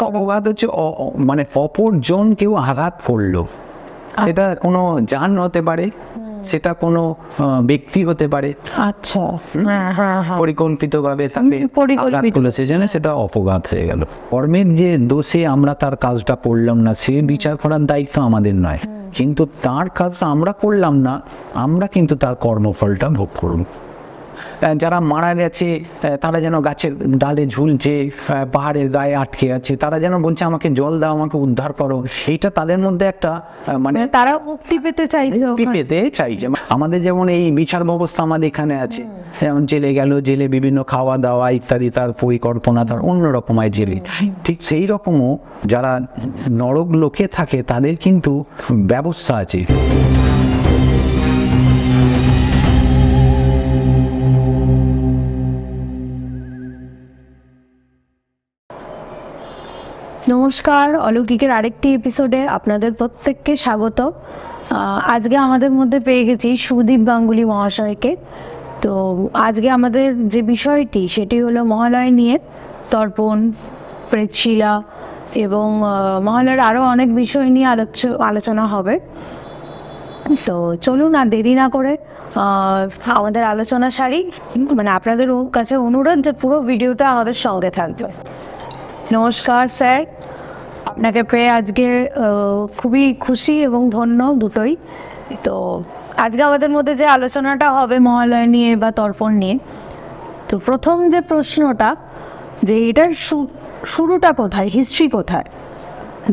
অপঘাত হচ্ছে মানে অপরজন কেউ আঘাত করলো, সেটা কোনো যান হতে পারে, সেটা কোনো ব্যক্তি হতে পারে। আচ্ছা, পরিকল্পিতভাবে তাকে আঘাত করলো, সেজন্য সেটা অপঘাত হয়ে গেল। কর্মের যে দোষে আমরা তার কাজটা করলাম না, সে বিচার করার দায়িত্ব আমাদের নয়, কিন্তু তার কাজটা আমরা করলাম না, আমরা কিন্তু তার কর্মফলটা ভোগ করব। যারা মারা গেছে তারা যেন গাছের ডালে ঝুলছে, পাহাড়ের গায়ে আটকে আছে, তারা যেন বলছে আমাকে জল দাও, আমাকে উদ্ধার করো, এইটা তাদের মধ্যে একটা মানে তারা মুক্তি পেতে চাইছে। আমাদের যেমন এই বিচার ব্যবস্থা আমাদের এখানে আছে, যেমন জেলে গেল, জেলে বিভিন্ন খাওয়া দাওয়া ইত্যাদি তার পরিকল্পনা তার অন্যরকম হয় জেলে, ঠিক সেই রকমও যারা নরক লোকে থাকে তাদের কিন্তু ব্যবস্থা আছে। নমস্কার, অলৌকিকের আরেকটি এপিসোডে আপনাদের প্রত্যেককে স্বাগত। আজকে আমাদের মধ্যে পেয়ে গেছি সুদীপ গাঙ্গুলি মহাশয়কে। তো আজকে আমাদের যে বিষয়টি সেটি হলো মহালয় নিয়ে, তর্পণ, প্রেতশিলা এবং মহালয়ের আরও অনেক বিষয় নিয়ে আলোচনা হবে। তো চলুন আর দেরি না করে আমাদের আলোচনা সারি। মানে আপনাদের কাছে অনুরোধ যে পুরো ভিডিওটা আমাদের সঙ্গে থাকবে। নমস্কার স্যার, আপনাকে পেয়ে আজকে খুবই খুশি এবং ধন্য দুটোই। তো আজকে আমাদের মধ্যে যে আলোচনাটা হবে মহালয় নিয়ে বা তর্পণ নিয়ে, তো প্রথম যে প্রশ্নটা যে এটার শুরুটা কোথায়, হিস্ট্রি কোথায়,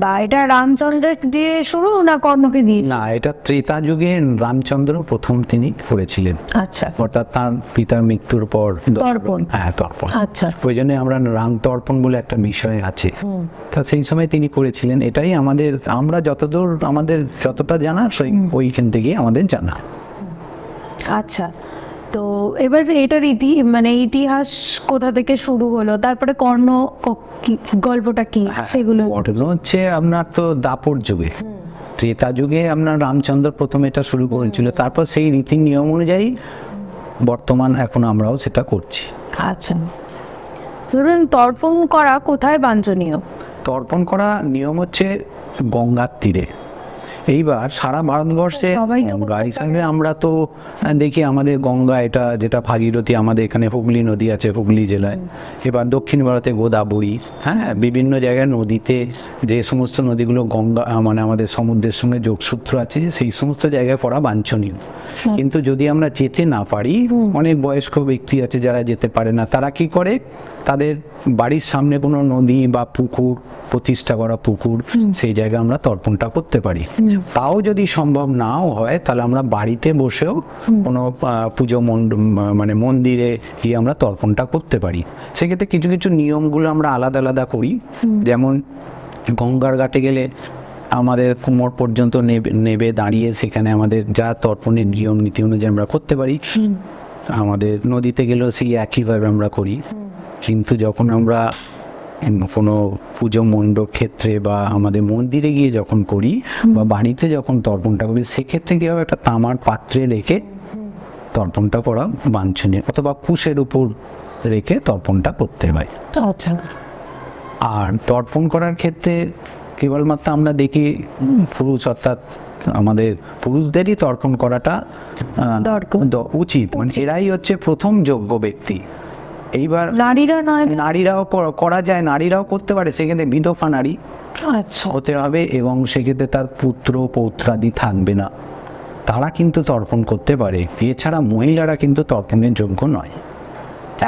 বা এটা রামচন্দ্রের দিয়ে শুরু না কর্ণকে দিয়ে? না, এটা ত্রেতা যুগে রামচন্দ্র প্রথম তিনি করেছিলেন। আচ্ছা, অর্থাৎ তার পিতার মৃত্যুর পর তর্পণ। হ্যাঁ, তর্পণ। আচ্ছা, ওই জন্য আমরা রাম তর্পণ বলে একটা বিষয় আছে, তা সেই সময় তিনি করেছিলেন। এটাই আমাদের, আমরা যতদূর আমাদের যতটা জানা ওইখান থেকে আমাদের জানা। আচ্ছা, তো এবার এটার ইতিহাস কোথা থেকে শুরু হলো, তারপরে কর্ণ গল্পটা কি, সেগুলো হচ্ছে আপনার তো দাপর যুগে, ত্রেতা যুগে আপনার রামচন্দ্র প্রথম এটা শুরু করেছিল, তারপর সেই রীতি নিয়ম অনুযায়ী বর্তমান এখন আমরাও সেটা করছি। আচ্ছা, ধরুন তর্পণ করা কোথায় বাঞ্ছনীয়? তর্পণ করা নিয়ম হচ্ছে গঙ্গার তীরে। এইবার সারা ভারতবর্ষে গঙ্গা হিসাবে আমরা তো দেখি আমাদের গঙ্গা, এটা যেটা ভাগীরথী, আমাদের এখানে হুগলি নদী আছে হুগলি জেলায়। এবার দক্ষিণ ভারতে গোদাবরী, হ্যাঁ, বিভিন্ন জায়গায় নদীতে যে সমস্ত নদীগুলো গঙ্গা মানে আমাদের সমুদ্রের সঙ্গে যোগসূত্র আছে, সেই সমস্ত জায়গায় পড়া বাঞ্ছনীয়। কিন্তু যদি আমরা যেতে না পারি, অনেক বয়স্ক ব্যক্তি আছে যারা যেতে পারে না, তারা কি করে, তাদের বাড়ির সামনে কোনো নদী বা পুকুর, প্রতিষ্ঠা করা পুকুর, সেই জায়গায় আমরা তর্পণটা করতে পারি। তাও যদি সম্ভব নাও হয়, তাহলে আমরা বাড়িতে বসেও কোনো পুজো মানে মন্দিরে গিয়ে আমরা তর্পণটা করতে পারি। সেক্ষেত্রে কিছু কিছু নিয়মগুলো আমরা আলাদা আলাদা করি। যেমন গঙ্গার ঘাটে গেলে আমাদের কোমর পর্যন্ত নেবে দাঁড়িয়ে সেখানে আমাদের যা তর্পণের নিয়ম নীতি অনুযায়ী আমরা করতে পারি। আমাদের নদীতে গেলেও সেই একইভাবে আমরা করি। কিন্তু যখন আমরা কোনো পুজো মণ্ডপ ক্ষেত্রে বা আমাদের মন্দিরে গিয়ে যখন করি বা বাড়িতে যখন তর্পণটা করি, সেক্ষেত্রে কি হবে, একটা তামার পাত্রে রেখে তর্পণটা করা বাঞ্ছনীয়, অথবা কুশের উপর রেখে তর্পণটা করতে হয়। আচ্ছা, আর তর্পণ করার ক্ষেত্রে কেবলমাত্র আমরা দেখি পুরুষ, অর্থাৎ আমাদের পুরুষদেরই তর্পণ করাটা উচিত, মানে এরাই হচ্ছে প্রথম যোগ্য ব্যক্তি। এইবার নারীরাও করা যায়, নারীরাও করতে পারে, সেক্ষেত্রে বিধবা নারী হতে হবে এবং সেক্ষেত্রে তার পুত্র পৌত্রাদি থাকবে না, তারা কিন্তু তর্পণ করতে পারে। এছাড়া মহিলারা কিন্তু তর্পণের যোগ্য নয়,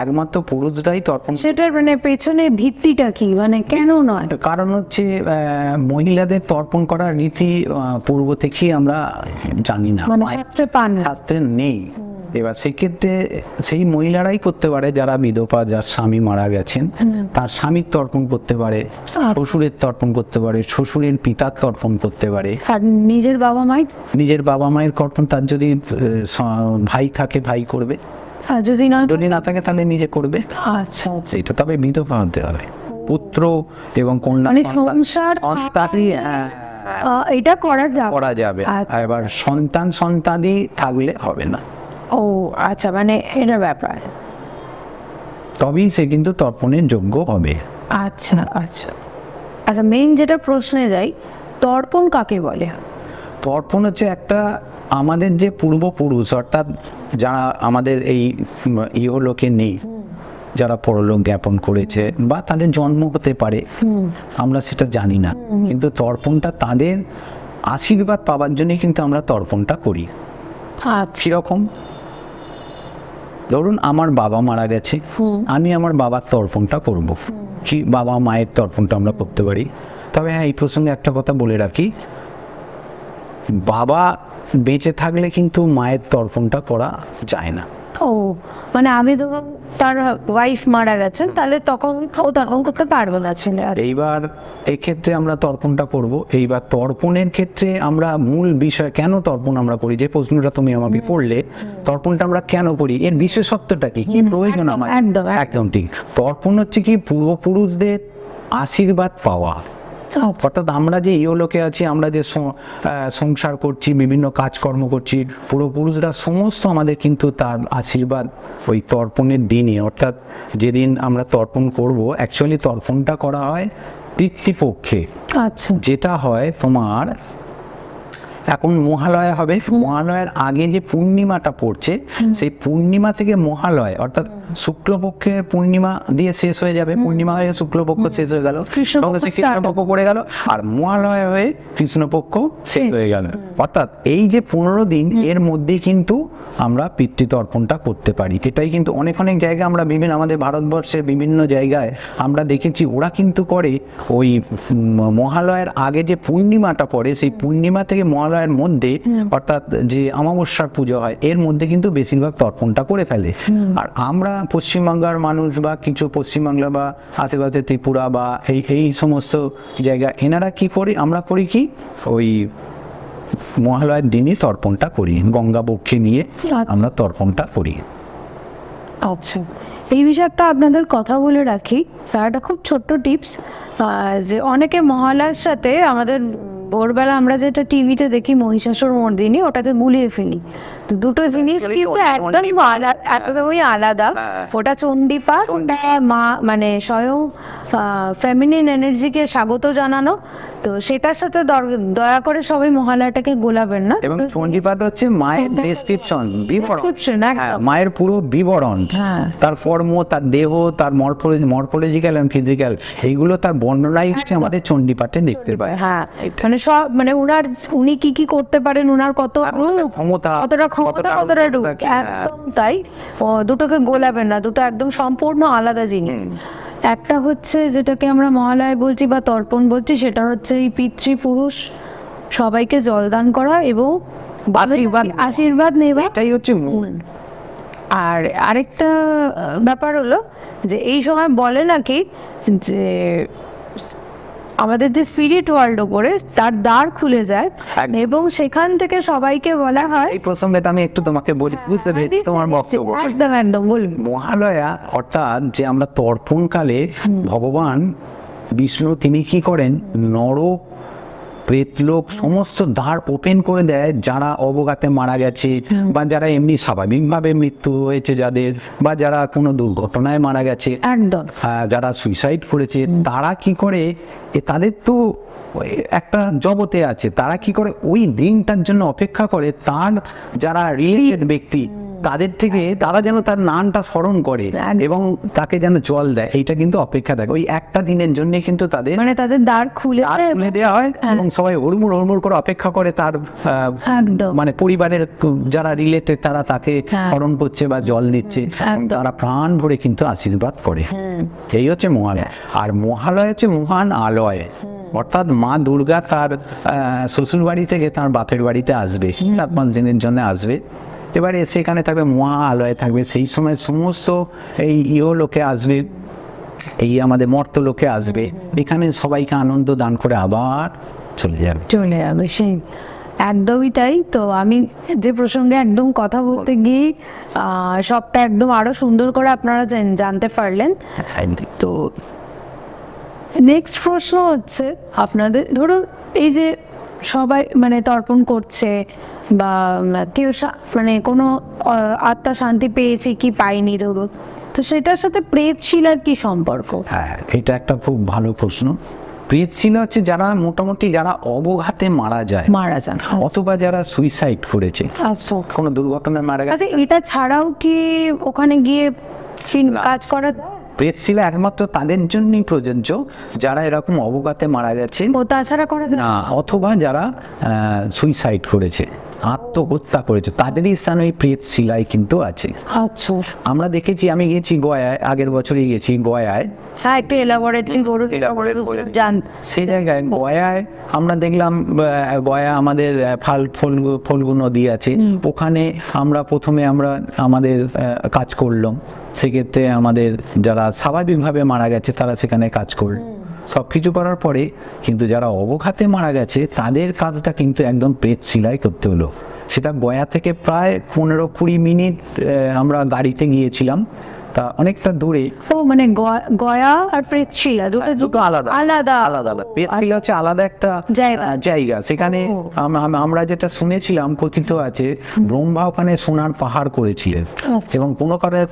একমাত্র পুরুষরাই তর্পণ। সেটার মানে পেছনে ভিত্তিটা কি, মানে কেন নয়? কারণ হচ্ছে মহিলাদের তর্পণ করার রীতি পূর্ব থেকেই আমরা জানি না, শাস্ত্রে নেই। এবার সেক্ষেত্রে সেই মহিলারাই করতে পারে যারা বিধবা, যার স্বামী মারা গেছেন, তার স্বামীর তর্পণ করতে পারে, শ্বশুরের তর্পণ করতে পারে, শ্বশুরের পিতার তর্পণ করতে পারে, নিজের বাবা মায়ের তর্পণ, তার যদি ভাই থাকে ভাই করবে, যদি না থাকে তাহলে নিজে করবে। আচ্ছা, এটা তবে বিধবা হতে হবে, পুত্র এবং কন্যা এটা করা যাবে। এবার সন্তানাদি থাকলে হবে না। ও আচ্ছা, মানে এটা ব্যাপার, তবেই সে কিন্তু তর্পণের যোগ্য হবে। আচ্ছা আচ্ছা, আচ্ছা, মেইন যেটা প্রশ্নে যাই, তর্পণ কাকে বলে? তর্পণ হচ্ছে একটা আমাদের যে পূর্বপুরুষ, অর্থাৎ যারা আমাদের এই ইহলোকে নেই, যারা পরলোক জ্ঞাপন করেছে বা তাদের জন্ম হতে পারে, আমরা সেটা জানি না, কিন্তু তর্পণটা তাদের আশীর্বাদ পাওয়ার জন্য কিন্তু আমরা তর্পণটা করি। কিরকম? ধরুন আমার বাবা মারা গেছে, আমি আমার বাবার তর্পণটা করব, কি বাবা মায়ের তর্পণটা আমরা করতে পারি। তবে হ্যাঁ, এই প্রসঙ্গে একটা কথা বলে রাখি, বাবা বেঁচে থাকলে কিন্তু মায়ের তর্পণটা করা যায় না। ও, মানে আগে ধরুন তার ওয়াইফ মারা গেছেন, তাহলে তখন ও তর্পণ করতে পারবে না ছেলে। এইবার এক্ষেত্রে আমরা তর্পণটা করব। এইবার তর্পণের ক্ষেত্রে আমরা মূল বিষয় কেন তর্পণ আমরা করি, যে প্রশ্নটা তুমি আমাকে করলে, তর্পণটা আমরা কেন করি, এর বিশেষত্বটা কি, কি প্রয়োজন আমার? একদম ঠিক। তর্পণ হচ্ছে কি পূর্বপুরুষদের আশীর্বাদ পাওয়া। অর্থাৎ আমরা যে ইহলোকে আছি, আমরা যে সংসার করছি, বিভিন্ন কাজকর্ম করছি, পূর্বপুরুষরা সমস্ত আমাদের কিন্তু তার আশীর্বাদ ওই তর্পণের দিনই, অর্থাৎ যেদিন আমরা তর্পণ করব, অ্যাকচুয়ালি তর্পণটা করা হয় পিতৃপক্ষে। আচ্ছা, যেটা হয় তোমার এখন মহালয়া হবে, মহালয়ার আগে যে পূর্ণিমাটা পড়ছে, সেই পূর্ণিমা থেকে মহালয়, অর্থাৎ শুক্লপক্ষের পূর্ণিমা দিয়ে শেষ হয়ে যাবে, পূর্ণিমা হয়ে শুক্লপক্ষ শেষ হয়ে গেল, কৃষ্ণপক্ষ পড়ে গেল, আর মহালয়া হয়ে কৃষ্ণপক্ষ শেষ হয়ে গেল। অর্থাৎ এই যে 15 দিন, এর মধ্যে কিন্তু আমরা পিতৃতর্পণটা করতে পারি। এটাই কিন্তু অনেক অনেক জায়গায় আমরা বিভিন্ন, আমাদের ভারতবর্ষের বিভিন্ন জায়গায় আমরা দেখেছি ওরা কিন্তু করে ওই মহালয়ার আগে যে পূর্ণিমাটা পড়ে, সেই পূর্ণিমা থেকে মহালয়ার মধ্যে, অর্থাৎ যে অমাবস্যার পুজো হয়, এর মধ্যে কিন্তু বেশিরভাগ তর্পণটা করে ফেলে। আর আমরা পশ্চিমবাংলার মানুষ বা কিছু পশ্চিমবাংলা বা আশেপাশে ত্রিপুরা বা এই সমস্ত জায়গা, এনারা কি করি, আমরা করি কি ওই মহালয়ার দিনই তর্পণটা করি, গঙ্গা বক্ষে নিয়ে আমরা তর্পণটা করি। আচ্ছা, এই বিষয়ে একটা আপনাদের কথা বলে রাখি, তার একটা খুব ছোট্ট টিপস, যে অনেকে মহালয়ার সাথে আমাদের ভোরবেলা আমরা যেটা টিভিতে দেখি মহিষাসুর মর্দিনী, ওটাকে গুলিয়ে ফেলি। তো দুটো জিনিস কিন্তু একদমই আলাদা। ওটা চণ্ডীপাঠ, ওটা মা মানে স্বয়ং ফেমিনিন এনার্জিকে স্বাগত জানানো। তো সেটার সাথে দয়া করে সবাই মহালয়াটাকে গোলাবেন না। এবং চণ্ডীপাঠ হচ্ছে মায়ের ডেসক্রিপশন, বিবরণ, মায়ের পুরো বিবরণ, তার কর্ম, তার দেহ, তার মরফোলজিক্যাল এন্ড ফিজিক্যাল, এইগুলো তার বর্ণনাই আমাদের চণ্ডীপাঠে দেখতে পাই। হ্যাঁ, মানে সব, মানে উনি কি কি করতে পারেন, উনার কত ক্ষমতা, কতটা রূপ, একদম তাই। দুটোকে গোলাবেন না, দুটো একদম সম্পূর্ণ আলাদা জিনিস। একটা হচ্ছে যেটাকে আমরা মহালয়া বলছি বা তর্পণ বলছি, সেটা হচ্ছে এই পিতৃপুরুষ সবাইকে জলদান করা এবং আশীর্বাদ নেওয়া, এটাই হচ্ছে মূল। আর আরেকটা ব্যাপার হলো যে এই সময় বলে নাকি যে আমাদের যে স্পিরিট ওয়ার্ল্ড ওপরে তার দ্বার খুলে যায়, এবং সেখান থেকে সবাইকে বলা হয়। এই প্রসঙ্গে আমি একটু তোমাকে বলি, বুঝতে পেরেছি তোমার বক্তব্য। একদম বলুন। মহালয়া অর্থাৎ যে আমরা তর্পণকালে ভগবান বিষ্ণু তিনি কি করেন, নর প্রেতলোক সমস্ত দ্বার ওপেন করে দেয়, যারা অবগাতে মারা গেছে বা যারা এমনি স্বাভাবিকভাবে মৃত্যু হয়েছে যাদের, বা যারা কোনো দুর্ঘটনায় মারা গেছে, একদম যারা সুইসাইড করেছে, তারা কি করে, তাদের তো একটা জগতে আছে, তারা কি করে ওই দিনটার জন্য অপেক্ষা করে, তার যারা রিলেটেড ব্যক্তি তাদের থেকে তারা যেন তার নামটা স্মরণ করে এবং তাকে যেন জল দেয়, এইটা কিন্তু অপেক্ষা থাকে ওই একটা দিনের জন্য, কিন্তু তাদের মানে তাদের দ্বার খুলে দেওয়া হয় এবং সবাই হুড়মুড় করে অপেক্ষা করে, তার মানে পরিবারের যারা রিলেটেড তারা তাকে স্মরণ করছে বা জল দিচ্ছে, তারা প্রাণ ভরে কিন্তু আশীর্বাদ করে। এই হচ্ছে মহালয়া। আর মহালয়া হচ্ছে মহান আলয়, অর্থাৎ মা দুর্গা তার শ্বশুর বাড়ি থেকে তার বাপের বাড়িতে আসবে, 4-5 দিনের জন্য আসবে, এবারে সেখানে থাকবে মহা আলয় থাকবে। সেই সময় সমস্ত এই ইহলোকে আসবে, এই আমাদের মর্তলোকে আসবে, এখানে সবাইকে আনন্দ দান করে আবার চলে যাবে। সেই একদমই তাই। তো আমি যে প্রসঙ্গে একদম কথা বলতে গিয়ে সবটা একদম আরো সুন্দর করে আপনারা জানতে পারলেন। তো নেক্সট প্রশ্ন হচ্ছে আপনাদের, ধরুন এই যে সবাই মানে তর্পণ করছে বা কেউ মানে কোনো আত্মা শান্তি পেয়েছে কি পায়নি ধরুন, তো সেটার সাথে প্রেত শিলার কি সম্পর্ক? হ্যাঁ, এটা একটা খুব ভালো প্রশ্ন। প্রেতশিলা হচ্ছে যারা মোটামুটি যারা অবঘাতে মারা যায় অথবা যারা সুইসাইড করেছে, আচ্ছা কোনো দুর্ঘটনায় মারা গেছে। আচ্ছা, এটা ছাড়াও কি ওখানে গিয়ে কাজ করা যায়? প্রেতশিলা একমাত্র তাদের জন্যই প্রযোজ্য যারা এরকম অবঘাতে মারা গেছে, ও তাছাড়া করা যায় না, অথবা যারা সুইসাইড করেছে, আত্মহত্যা করেছে, তাদেরই স্থানে ওই প্রেতশিলায় কিন্তু আছে। আচ্ছা, আমরা দেখেছি, আমি গেছি গয়ায়, আগের বছরই গেছি গয়ায়। হ্যাঁ, একটু এলাবোরেটলি জান। সেই জায়গায় গয়ায় আমরা দেখলাম, গয়া আমাদের ফল্গু নদী আছে, ওখানে আমরা প্রথমে আমাদের কাজ করলাম। সেক্ষেত্রে আমাদের যারা স্বাভাবিকভাবে মারা গেছে তারা সেখানে কাজ করল, সব কিছু করার পরে কিন্তু যারা অবঘাতে মারা গেছে তাদের কাজটা কিন্তু একদম প্রেতশিলায় করতে হলো। সেটা গয়া থেকে প্রায় 15-20 মিনিট আমরা গাড়িতে গিয়েছিলাম, তা অনেকটা দূরে। ও মানে গয়া আর প্রেতশিলা দুটো আলাদা আলাদা আলাদা। প্রেতশিলা হচ্ছে আলাদা একটা জায়গা, সেখানে আমরা যেটা শুনেছিলাম, কথিত আছে ব্রহ্মা ওখানে সোনার পাহাড় করেছিলেন, এবং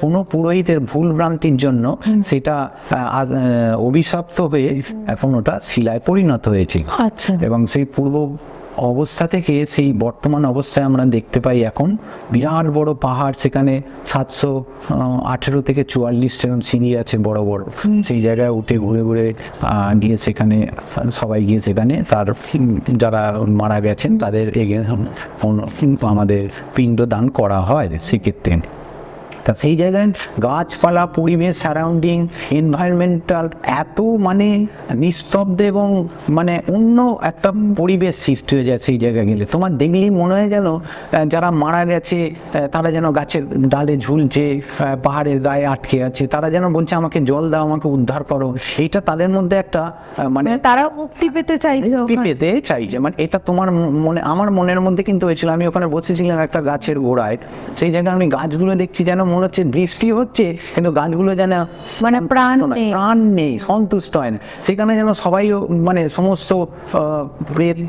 কোনো পুরোহিতের ভুল ভ্রান্তির জন্য সেটা অভিশপ্ত হয়ে এখন ওটা শিলায় পরিণত হয়েছে। এবং সেই পূর্ব অবস্থা থেকে সেই বর্তমান অবস্থায় আমরা দেখতে পাই এখন বিরাট বড় পাহাড়, সেখানে 718 থেকে 44 এরকম সিঁড়ি আছে বড় বড়। সেই জায়গায় উঠে ঘুরে ঘুরে গিয়ে সেখানে সবাই গিয়ে সেখানে তার যারা মারা গেছেন তাদের আমাদের পিণ্ড দান করা হয় সেক্ষেত্রে। তা সেই জায়গায় গাছপালা, পরিবেশ, সারাউন্ডিং, এনভায়রনমেন্টাল এত মানে নিস্তব্ধ এবং মানে অন্য একটা পরিবেশ সৃষ্টি হয়ে যায় সেই জায়গায় গেলে। তোমার দেখলেই মনে হয় যেন যারা মারা গেছে তারা যেন গাছের ডালে ঝুলছে, পাহাড়ের গায়ে আটকে আছে, তারা যেন বলছে আমাকে জল দাও, আমাকে উদ্ধার করো। এইটা তাদের মধ্যে একটা মানে তারা মুক্তি পেতে চাইছে। মানে এটা তোমার মনে, আমার মনের মধ্যে কিন্তু হয়েছিল। আমি ওখানে বসেছিলাম একটা গাছের গোড়ায়, সেই জায়গায় আমি গাছগুলো দেখছি যেন মনে হচ্ছে বৃষ্টি হচ্ছে কিন্তু গাছগুলো যেন মানে প্রাণ নেই, সন্তুষ্ট হয় না। সেখানে যেন সবাই মানে সমস্ত প্রেত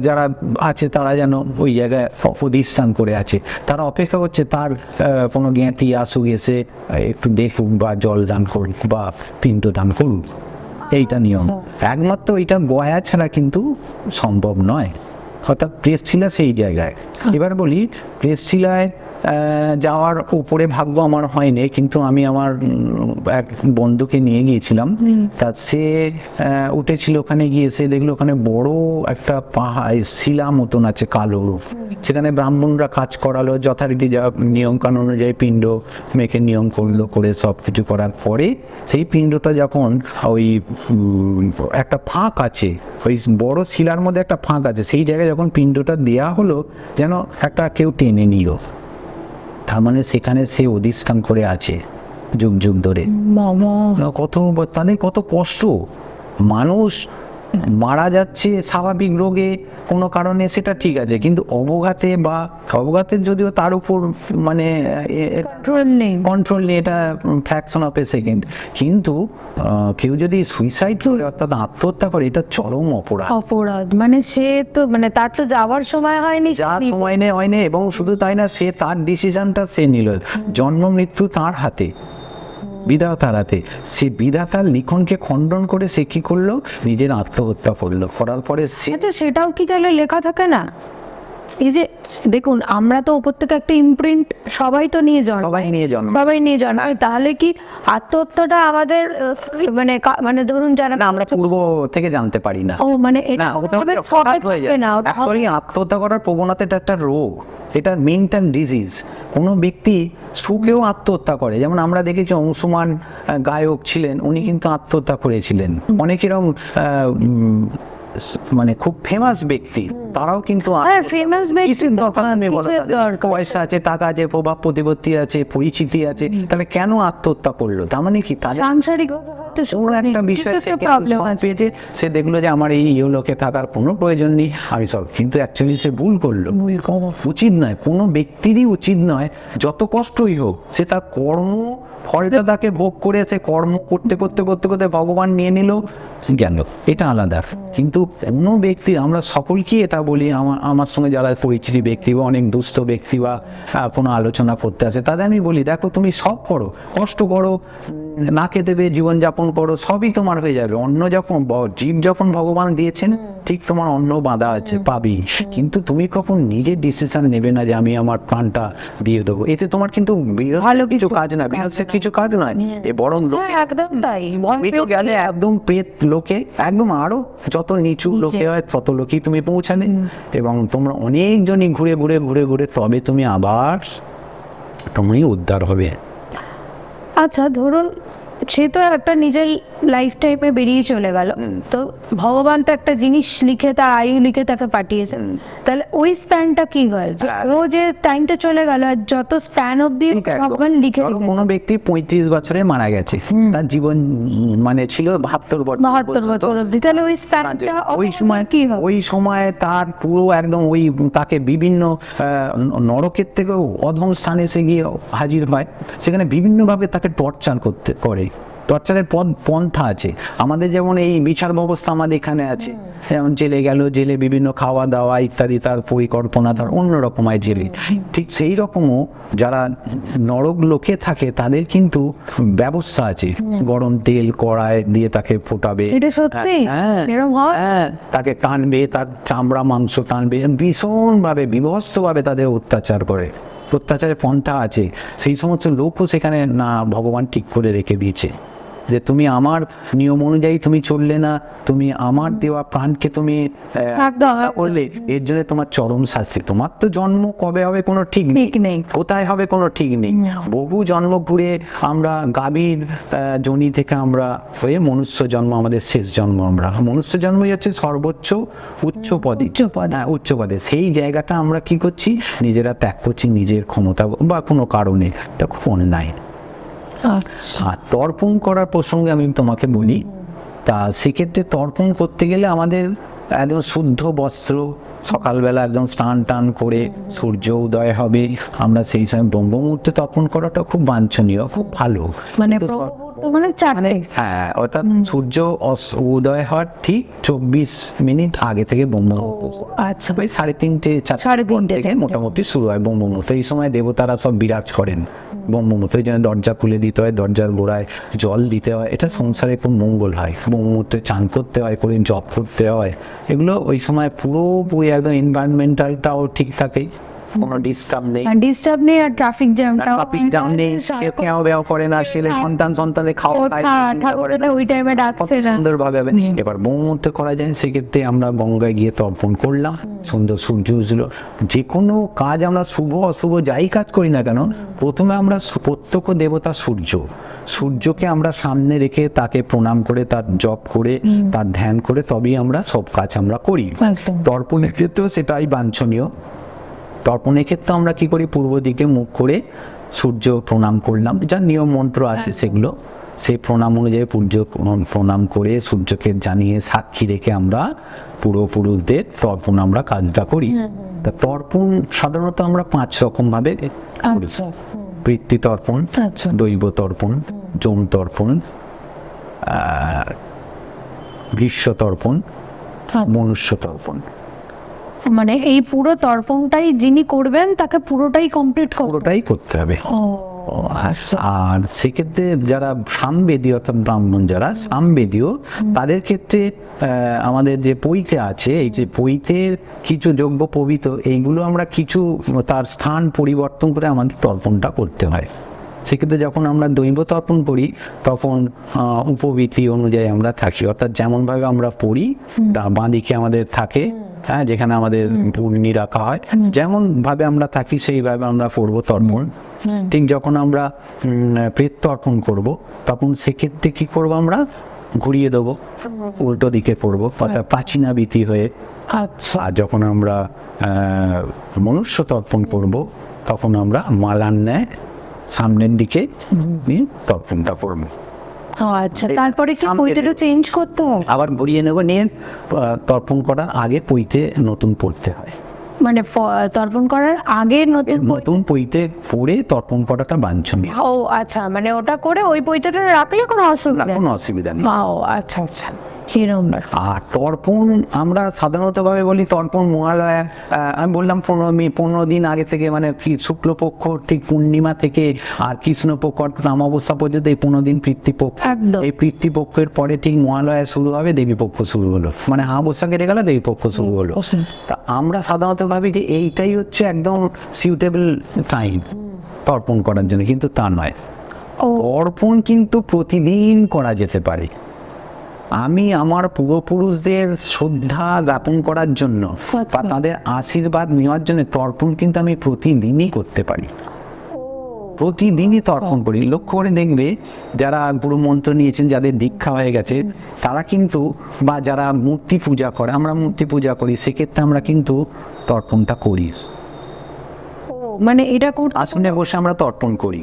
যারা আছে তারা যেন ওই জায়গায় অধিষ্ঠান করে আছে, তারা অপেক্ষা করছে তার কোনো জ্ঞাতি আসুক, এসে একটু দেখুক বা জল দান করুক বা পিণ্ড দান করুক। এইটা নিয়ম, একমাত্র এটা গয়া ছাড়া কিন্তু সম্ভব নয়। অর্থাৎ প্রেতশিলা সেই জায়গায়। এবার বলি, প্রেতশিলায় যাওয়ার উপরে ভাগ্য আমার হয়নি, কিন্তু আমি আমার এক বন্ধুকে নিয়ে গিয়েছিলাম। তা সে উঠেছিল, ওখানে গিয়ে সে দেখলো ওখানে বড় একটা পাহাড় শিলা মতন আছে কালো, সেখানে ব্রাহ্মণরা কাজ করালো যথারীতি, যা নিয়ম কানুন অনুযায়ী পিণ্ড মেখে নিয়ম করলো, করে সব কিছু করার পরে সেই পিণ্ডটা যখন ওই একটা ফাঁক আছে, ওই বড় শিলার মধ্যে একটা ফাঁক আছে, সেই জায়গায় যখন পিণ্ডটা দেয়া হলো যেন একটা কেউ টেনে নিল, তার মানে সেখানে সে অধিষ্ঠান করে আছে যুগ যুগ ধরে। তাদের কত কষ্ট, মানুষ মারা যাচ্ছে স্বাভাবিক রোগে কোনো কারণে, সেটা ঠিক আছে, কিন্তু অবঘাতের যদিও তার উপর মানে কন্ট্রোল নেই, এটা ফ্র্যাকশন অফ এ সেকেন্ড। কিন্তু কেউ যদি সুইসাইড করে অর্থাৎ আত্মহত্যা করে, এটা চরম অপরাধ। মানে সে তো মানে তার তো যাওয়ার সময় হয়নি, হয়নি, এবং শুধু তাই না, সে তার ডিসিশনটা সে নিল, জন্ম মৃত্যু তার হাতে, বিধাতার হাতে। সে বিধাতার লিখনকে খণ্ডন করে সে কি করলো, নিজের আত্মহত্যা করলো। করার পরে সেটাও কি তাহলে লেখা থাকে না? এই যে দেখুন, আমরা তো উপর থেকে একটা ইমপ্রিন্ট সবাই নিয়ে জন্মায়, তাহলে কি আত্মহত্যাটা আমাদের মানে ধরুন যারা আমরা পূর্ব থেকে জানতে পারি না, মানে আত্মহত্যা করার প্রবণতা এটা একটা রোগ, এটা মেন্টাল ডিজিজ। কোনো ব্যক্তি সুখেও আত্মহত্যা করে, যেমন আমরা দেখেছি অংশুমান গায়ক ছিলেন, উনি কিন্তু আত্মহত্যা করেছিলেন। অনেক এরকম মানে খুব ফেমাস ব্যক্তি, তারাও কিন্তু পয়সা আছে, টাকা আছে, প্রভাব প্রতিপত্তি আছে, পরিচিতি আছে, তাহলে কেন আত্মহত্যা করলো? তার মানে কি তাদের একটা বিষয় পেয়েছে, সে দেখলো যে আমার এই লোকে থাকার কোনো প্রয়োজন নেই, আমি সব, কিন্তু অ্যাকচুয়ালি সে ভুল করলো। উচিত নয়, কোনো ব্যক্তিরই উচিত নয়, যত কষ্টই হোক সে তার কর্ম ফলটা তাকে ভোগ করে, সে কর্ম করতে করতে করতে করতে ভগবান নিয়ে নিল, গেল, এটা আলাদা। কিন্তু কোনো ব্যক্তি, আমরা সকলকেই এটা বলি, আমার সঙ্গে যারা পরিচিত ব্যক্তি বা অনেক দুস্থ ব্যক্তি বা কোনো আলোচনা করতে আসে, তাদের আমি বলি দেখো তুমি সব করো, কষ্ট করো, না খেতে পেয়ে জীবনযাপন করো, সবই তোমার হয়ে যাবে। অন্ন যখন জীব যখন ভগবান দিয়েছেন ঠিক তোমার অন্ন বাঁধা আছে, পাবি, কিন্তু তুমি কখন নিজের ডিসিশন নেবে না যে আমি আমার প্রাণটা দিয়ে দেবো। এতে তোমার কিন্তু ভালো কিছু কাজ না, বিরাসের কিছু কাজ নয়, এ বরং একদম তাই। গেলে একদম পেট লোকে একদম আরো যত নিচু লোকে হয় তত লোকেই তুমি পৌঁছালে, এবং তোমরা অনেকজনই ঘুরে ঘুরে ঘুরে ঘুরে তবে তুমি আবার তুমি উদ্ধার হবে। আচ্ছা, ধরুন সে তো একটা নিজের লাইফ টাইমে বেরিয়ে চলে গেল, তো ভগবান তো একটা জিনিস লিখে, তার আয়ু লিখে তাকে পাঠিয়েছে, তাহলে ওই স্প্যানটা কি হয়? যে ও যে টাইমটা চলে গেল, আর যত স্প্যান অব্দি ভগবান লিখে রেখেছে। কোনো ব্যক্তি 35 বছরে মারা গেছে, তার জীবন মানে ছিল 72 বছর অব্দি, তাহলে ওই স্প্যানটা ওই সময় কি হয়? ওই সময় তার পুরো একদম ওই তাকে বিভিন্ন নরকের থেকে অধম স্থানে এসে গিয়ে হাজির হয়, সেখানে বিভিন্নভাবে তাকে টর্চার করে। টর্চারের পন্থা আছে আমাদের, যেমন এই বিচার ব্যবস্থা আমাদের এখানে আছে, যেমন জেলে গেল, জেলে বিভিন্ন খাওয়া দাওয়া ইত্যাদি তার পরিকল্পনা তার অন্যরকম হয় জেলে। ঠিক সেই রকমও যারা নরক লোকে থাকে তাদের কিন্তু ব্যবস্থা আছে, গরম তেল কড়াই দিয়ে তাকে ফোটাবে, হ্যাঁ তাকে টানবে, তার চামড়া মাংস টানবে, ভীষণভাবে বিভৎসভাবে তাদের অত্যাচার করে। অত্যাচারের পন্থা আছে, সেই সমস্ত লোকও সেখানে না ভগবান ঠিক করে রেখে দিয়েছে যে তুমি আমার নিয়ম অনুযায়ী তুমি চললে না, তুমি আমার দেওয়া প্রাণকে তুমি করলে, এর জন্য তোমার চরম শাস্তি। তোমার তো জন্ম কবে হবে কোনো ঠিক নেই, কোথায় হবে কোনো ঠিক নেই। বহু জন্ম ঘুরে আমরা গাভীর যোনি থেকে আমরা হয়ে মনুষ্য জন্ম, আমাদের শেষ জন্ম। আমরা মনুষ্য জন্মই হচ্ছে সর্বোচ্চ উচ্চ পদে, হ্যাঁ উচ্চ পদে। সেই জায়গাটা আমরা কি করছি, নিজেরা ত্যাগ করছি নিজের ক্ষমতা বা কোনো কারণে, এটা খুব অন্যায়। আর তর্পণ করার প্রসঙ্গে আমি তোমাকে বলি, তা সেক্ষেত্রে তর্পণ করতে গেলে আমাদের একদম শুদ্ধ বস্ত্র, সকালবেলা একদম স্নান টান করে সূর্য উদয় হবে, আমরা সেই সময় ব্রহ্ম মুহূর্তে তর্পণ করাটা খুব বাঞ্ছনীয়, খুব ভালো। হ্যাঁ, অর্থাৎ সূর্য উদয় হওয়ার ঠিক 24 মিনিট আগে থেকে ব্রহ্ম মুহূর্ত, আচ্ছা ওই 3:30 4 থেকে মোটামুটি শুরু হয় ব্রহ্ম মুহূর্ত। এই সময় দেবতারা সব বিরাজ করেন ব্রহ্ম মুহূর্তে, ওই জন্য দরজা খুলে দিতে হয়, দরজার গোড়ায় জল দিতে হয়, এটা সংসারে খুব মঙ্গল হয়। ব্রহ্ম মুহূর্তে চান করতে হয়, করে জপ করতে হয়, এগুলো ওই সময় পুরোপুরি একদম এনভায়রনমেন্টালটাও ঠিক থাকে, কোনো ডিস্টার্ব নেই, আর ট্রাফিক জ্যাম নেই, কেউ বেও করে না, ছেলে সন্তানে খাওয়া ওই টাইমে ডাকছে না, সুন্দরভাবে হবে। এবার ব্রহ্মমুহূর্তে করা যায়, সেক্ষেত্রে আমরা গঙ্গায় গিয়ে তর্পণ করলাম, সুন্দর সূর্য উঠলো। যে কোনো কাজ আমরা শুভ অশুভ যাই কাজ করি না কেন, প্রথমে আমরা প্রত্যক্ষ দেবতা সূর্যকে আমরা সামনে রেখে তাকে প্রণাম করে, তার জপ করে, তার ধ্যান করে তবেই আমরা সব কাজ আমরা করি। তর্পণের ক্ষেত্রেও সেটাই বাঞ্ছনীয়। তর্পণের ক্ষেত্রে আমরা কি করি, পূর্ব দিকে মুখ করে সূর্য প্রণাম করলাম, যার নিয়ম মন্ত্র আছে সেগুলো, সেই প্রণাম অনুযায়ী প্রণাম করে সূর্যকে জানিয়ে সাক্ষী রেখে আমরা পূর্বপুরুষদের তর্পণ আমরা কাজটা করি। তা তর্পণ সাধারণত আমরা 5 রকম ভাবে করি। পিতৃ তর্পণ, দৈব তর্পণ, যম তর্পণ, গ্রীষ্ম তর্পণ, মনুষ্য তর্পণ। মানে এই পুরো তর্পণটাই যিনি করবেন তাকে পুরোটাই করতে হবে। আর সেক্ষেত্রে যারা সামবেদীয় অর্থাৎ ব্রাহ্মণ, যারা সামবেদীয়, তাদের ক্ষেত্রে আমাদের যে পৈতে আছে, এই যে পৈতের কিছু যজ্ঞ পবিত্র, এইগুলো আমরা কিছু তার স্থান পরিবর্তন করে আমাদের তর্পণটা করতে হয়। সেক্ষেত্রে যখন আমরা দৈব তর্পণ করি তখন উপবীতি অনুযায়ী আমরা থাকি, অর্থাৎ যেমনভাবে আমরা পড়ি বাঁদিকে আমাদের থাকে, হ্যাঁ, যেখানে আমাদের পূর্ণি রাখা হয়, যেমন ভাবে আমরা থাকি সেইভাবে আমরা করবো তর্পণ। ঠিক যখন আমরা প্রেত তর্পণ করবো, তখন সেক্ষেত্রে কি করবো, আমরা ঘুরিয়ে দেবো, উল্টো দিকে করবো, অর্থাৎ প্রাচীনাবীতি হয়ে। আর যখন আমরা মনুষ্য তর্পণ করবো, তখন আমরা মালার ন্যায় সামনের দিকে তর্পণটা করবো। আচ্ছা, তারপরে কি পৈতেটা চেঞ্জ করতে হবে, আবার ঘুরিয়ে নেবো, নিয়ে তর্পণ করার আগে পৈতে নতুন পড়তে হয়। মানে তর্পণ করার আগে নতুন পৈতে পড়ে তর্পণ করাটা বাঞ্ছনীয়। ও আচ্ছা, মানে ওটা করে ওই পৈতেটা রাখলে কোনো অসুবিধা নেই? কোনো অসুবিধা নেই। ও আচ্ছা আচ্ছা, কিরম আর তর্পণ আমরা সাধারণতভাবে বলি তর্পণ মহালয়া, আমি বললাম 15 দিন আগে থেকে, মানে শুক্লপক্ষ ঠিক পূর্ণিমা থেকে আর কৃষ্ণপক্ষ অর্থাৎ অমাবস্যা পর্যন্ত এই 15 দিন পিতৃপক্ষ। একদম। এই পিতৃপক্ষের পরে ঠিক মহালয়া শুরু হবে, দেবীপক্ষ শুরু হলো, মানে অমাবস্যা কেটে গেল, দেবীপক্ষ শুরু হলো। তা আমরা সাধারণত ভাবি যে এইটাই হচ্ছে একদম সুইটেবল টাইম তর্পণ করার জন্য, কিন্তু তা নয়। তর্পণ কিন্তু প্রতিদিন করা যেতে পারে। আমি আমার পূর্বপুরুষদের শ্রদ্ধা জ্ঞাপন করার জন্য বা তাদের আশীর্বাদ নেওয়ার জন্য তর্পণ কিন্তু আমি প্রতিদিনই করতে পারি, প্রতিদিনই তর্পণ করি। লক্ষ্য করে দেখবে যারা গুরু মন্ত্র নিয়েছেন, যাদের দীক্ষা হয়ে গেছে, তারা কিন্তু, বা যারা মূর্তি পূজা করে, আমরা মূর্তি পূজা করি, সেক্ষেত্রে আমরা কিন্তু তর্পণটা করি। মানে এটা আসনে বসে আমরা তর্পণ করি,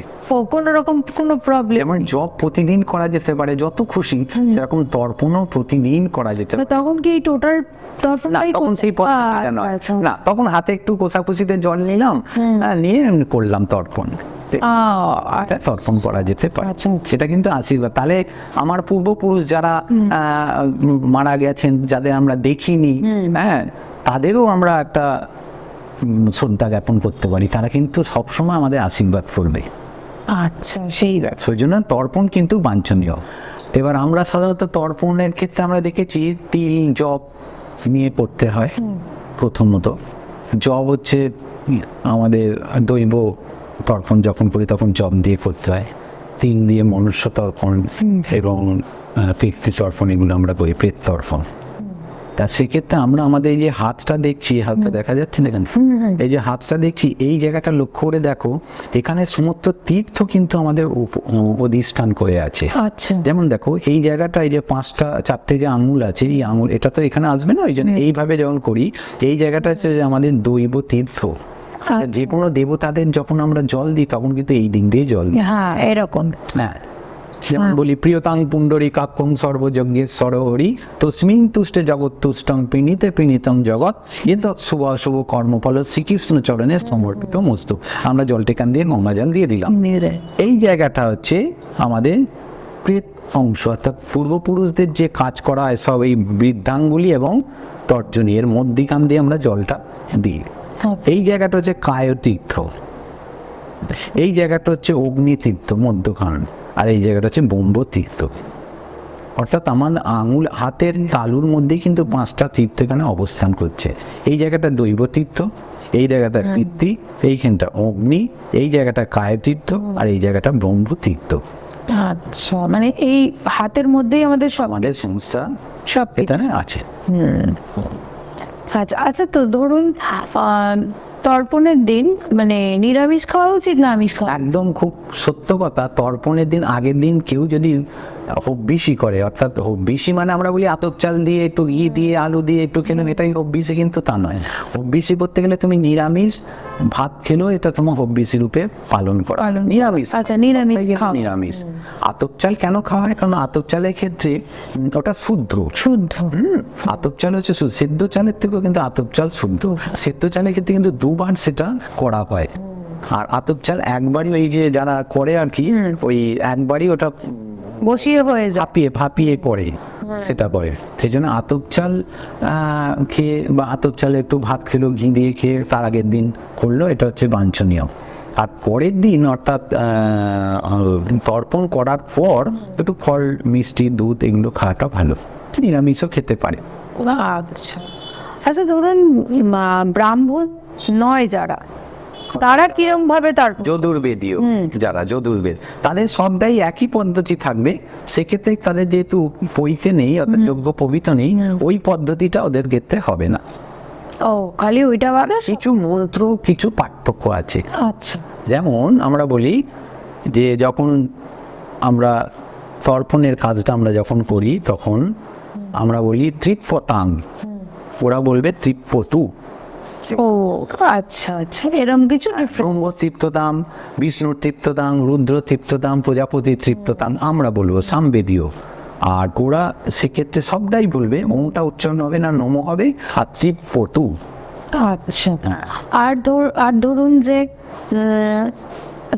কোনো রকম কোনো প্রবলেম। যেমন জব প্রতিদিন করা যেতে পারে যত খুশি, সেরকম তর্পণও প্রতিদিন করা যেতে পারে। তখন কি টোটাল তর্পণ না, তখন সেই পদ্ধতিটা নয়। না, তখন হাতে একটু কোষাকুষিতে জল নিলাম, নিয়ে করলাম তর্পণ, তর্পণ করা যেতে পারে। সেটা কিন্তু আশীর্বাদ। তাহলে আমার পূর্বপুরুষ যারা মারা গেছেন, যাদের আমরা দেখিনি, হ্যাঁ, তাদেরও আমরা একটা শ্রদ্ধা জ্ঞাপন করতে পারি, তারা কিন্তু সবসময় আমাদের আশীর্বাদ করবে। আচ্ছা, সেই জন্য তর্পণ কিন্তু বাঞ্ছনীয়। এবার আমরা সাধারণত তর্পণের ক্ষেত্রে আমরা দেখেছি তিল জব নিয়ে করতে হয়। প্রথমত জব হচ্ছে আমাদের দৈব তর্পণ যখন করি তখন জব দিয়ে করতে হয়, তিল দিয়ে মনুষ্য তর্পণ এবং পিতৃ তর্পণ এগুলো আমরা করি, প্রেত তর্পণ। তা সেক্ষেত্রে আমরা আমাদের এই যে হাতটা দেখছি, হাতটা দেখা যাচ্ছে না, এই যে হাতটা দেখছি, এই জায়গাটা লক্ষ্য করে দেখো, এখানে সমস্ত তীর্থ কিন্তু আমাদের অধিষ্ঠান করে আছে। যেমন দেখো এই জায়গাটা, এই যে 4টে যে আঙুল আছে, এই আঙুল, এটা তো এখানে আসবে না, ওই জন্য এইভাবে যখন করি, এই জায়গাটা হচ্ছে আমাদের দৈব তীর্থ। যে কোনো দেবতাদের যখন আমরা জল দিই তখন কিন্তু এই দিক দিয়ে জল দিই। হ্যাঁ, এরকম। হ্যাঁ, যেমন বলি প্রিয়তাং পুণ্ডরী কাক্ষং সর্বযজ্ঞেশ্বর হরি তস্মিন তুষ্টে জগৎ তুষ্টং পিণীতে পিণীতং জগৎ এত শুভ অশুভ কর্মফল শ্রীকৃষ্ণ চরণে সমর্পিত মস্তু। আমরা জলটা এখান দিয়ে গঙ্গা জল দিয়ে দিলাম। এই জায়গাটা হচ্ছে আমাদের প্রেত অংশ, অর্থাৎ পূর্বপুরুষদের যে কাজ করা হয় সব এই বৃদ্ধাঙ্গুলি এবং তর্জনী এর মধ্যিখান দিয়ে আমরা জলটা দিই। এই জায়গাটা হচ্ছে কায়তীর্থ, এই জায়গাটা হচ্ছে অগ্নিতীর্থ মধ্যখান, আর এই জায়গাটা হচ্ছে ব্রহ্মতীর্থ। অর্থাৎ আমার আঙুল হাতের তালুর মধ্যে কিন্তু 5টা তীর্থ এখানে অবস্থান করছে। এই জায়গাটা দৈব তীর্থ, এই জায়গাটা পিতৃ, এইখানটা অগ্নি, এই জায়গাটা কায়তীর্থ, আর এই জায়গাটা ব্রহ্মতীর্থ। আচ্ছা, মানে এই হাতের মধ্যেই আমাদের আমাদের সংস্থা সব এখানে আছে। আচ্ছা আচ্ছা, তো ধরুন তর্পণের দিন মানে নিরামিষ খাওয়া উচিত না আমিষ খাওয়া? একদম খুব সত্য কথা। তর্পণের দিন আগের দিন কেউ যদি হব্বিসি করে, অর্থাৎ হব্বিসি মানে আমরা বলি আতপ চাল দিয়ে একটু ঘি দিয়ে আলু দিয়ে একটু খেলেন, এটাই হব্বিসি, কিন্তু তা নয়। হব্বিসি করতে গেলে তুমি নিরামিষ ভাত খেলো, এটা তোমার হব্বিসি রূপে পালন করা, নিরামিষ। আচ্ছা, নিরামিষ। নিরামিষ আতপ চাল কেন খাওয়া হয়? কারণ আতপ চালের ক্ষেত্রে ওটা শুদ্ধ। আতপ চাল হচ্ছে সেদ্ধ চালের থেকেও কিন্তু আতপ চাল শুদ্ধ। সেদ্ধ চালের ক্ষেত্রে কিন্তু 2বার সেটা করা হয়, আর আতপ চাল একবারই, ওই যে যারা করে আর কি, ওই একবারই ওটা বসিয়ে হয়ে যায়, ভাপিয়ে করে সেটা করে। সেই জন্য আতপ চাল খেয়ে বা আতপ চালে একটু ভাত খেলো ঘি দিয়ে খেয়ে তার আগের দিন করলো, এটা হচ্ছে বাঞ্ছনীয়। আর পরের দিন অর্থাৎ তর্পণ করার পর একটু ফল মিষ্টি দুধ এগুলো খাওয়াটা ভালো, নিরামিষও খেতে পারে। আচ্ছা আচ্ছা, ধরুন ব্রাহ্মণ নয় যারা, তারা কিরম ভাবে তার যদুর্বেদীয় যারা যদুর্বেদ, তাদের সবটাই একই পদ্ধতি থাকবে। সেক্ষেত্রে তাদের যেহেতু পৈতে নেই, অর্থাৎ যোগ্য পবিত্র নেই, ওই পদ্ধতিটা ওদের ক্ষেত্রে হবে না। ও, খালি ওইটা বাদে কিছু মন্ত্র, কিছু পার্থক্য আছে। আচ্ছা, যেমন আমরা বলি যে যখন আমরা তর্পণের কাজটা আমরা যখন করি তখন আমরা বলি তৃপ্পতাং, ওরা বলবে তৃপ্পতু। ও আচ্ছা আচ্ছা, এরকম কিছু ব্রহ্ম তৃপ্ততাম, বিষ্ণুর তৃপ্ততাং, রুদ্র তৃপ্ততাম, প্রজাপতি তৃপ্ততাং আমরা বলবো সামবেদীয়। আর গোড়া সেক্ষেত্রে সবটাই বলবে, ওটা উচ্চারণ হবে না, নম হবে, আর তৃপ্পতু। আচ্ছা, আর ধরুন যে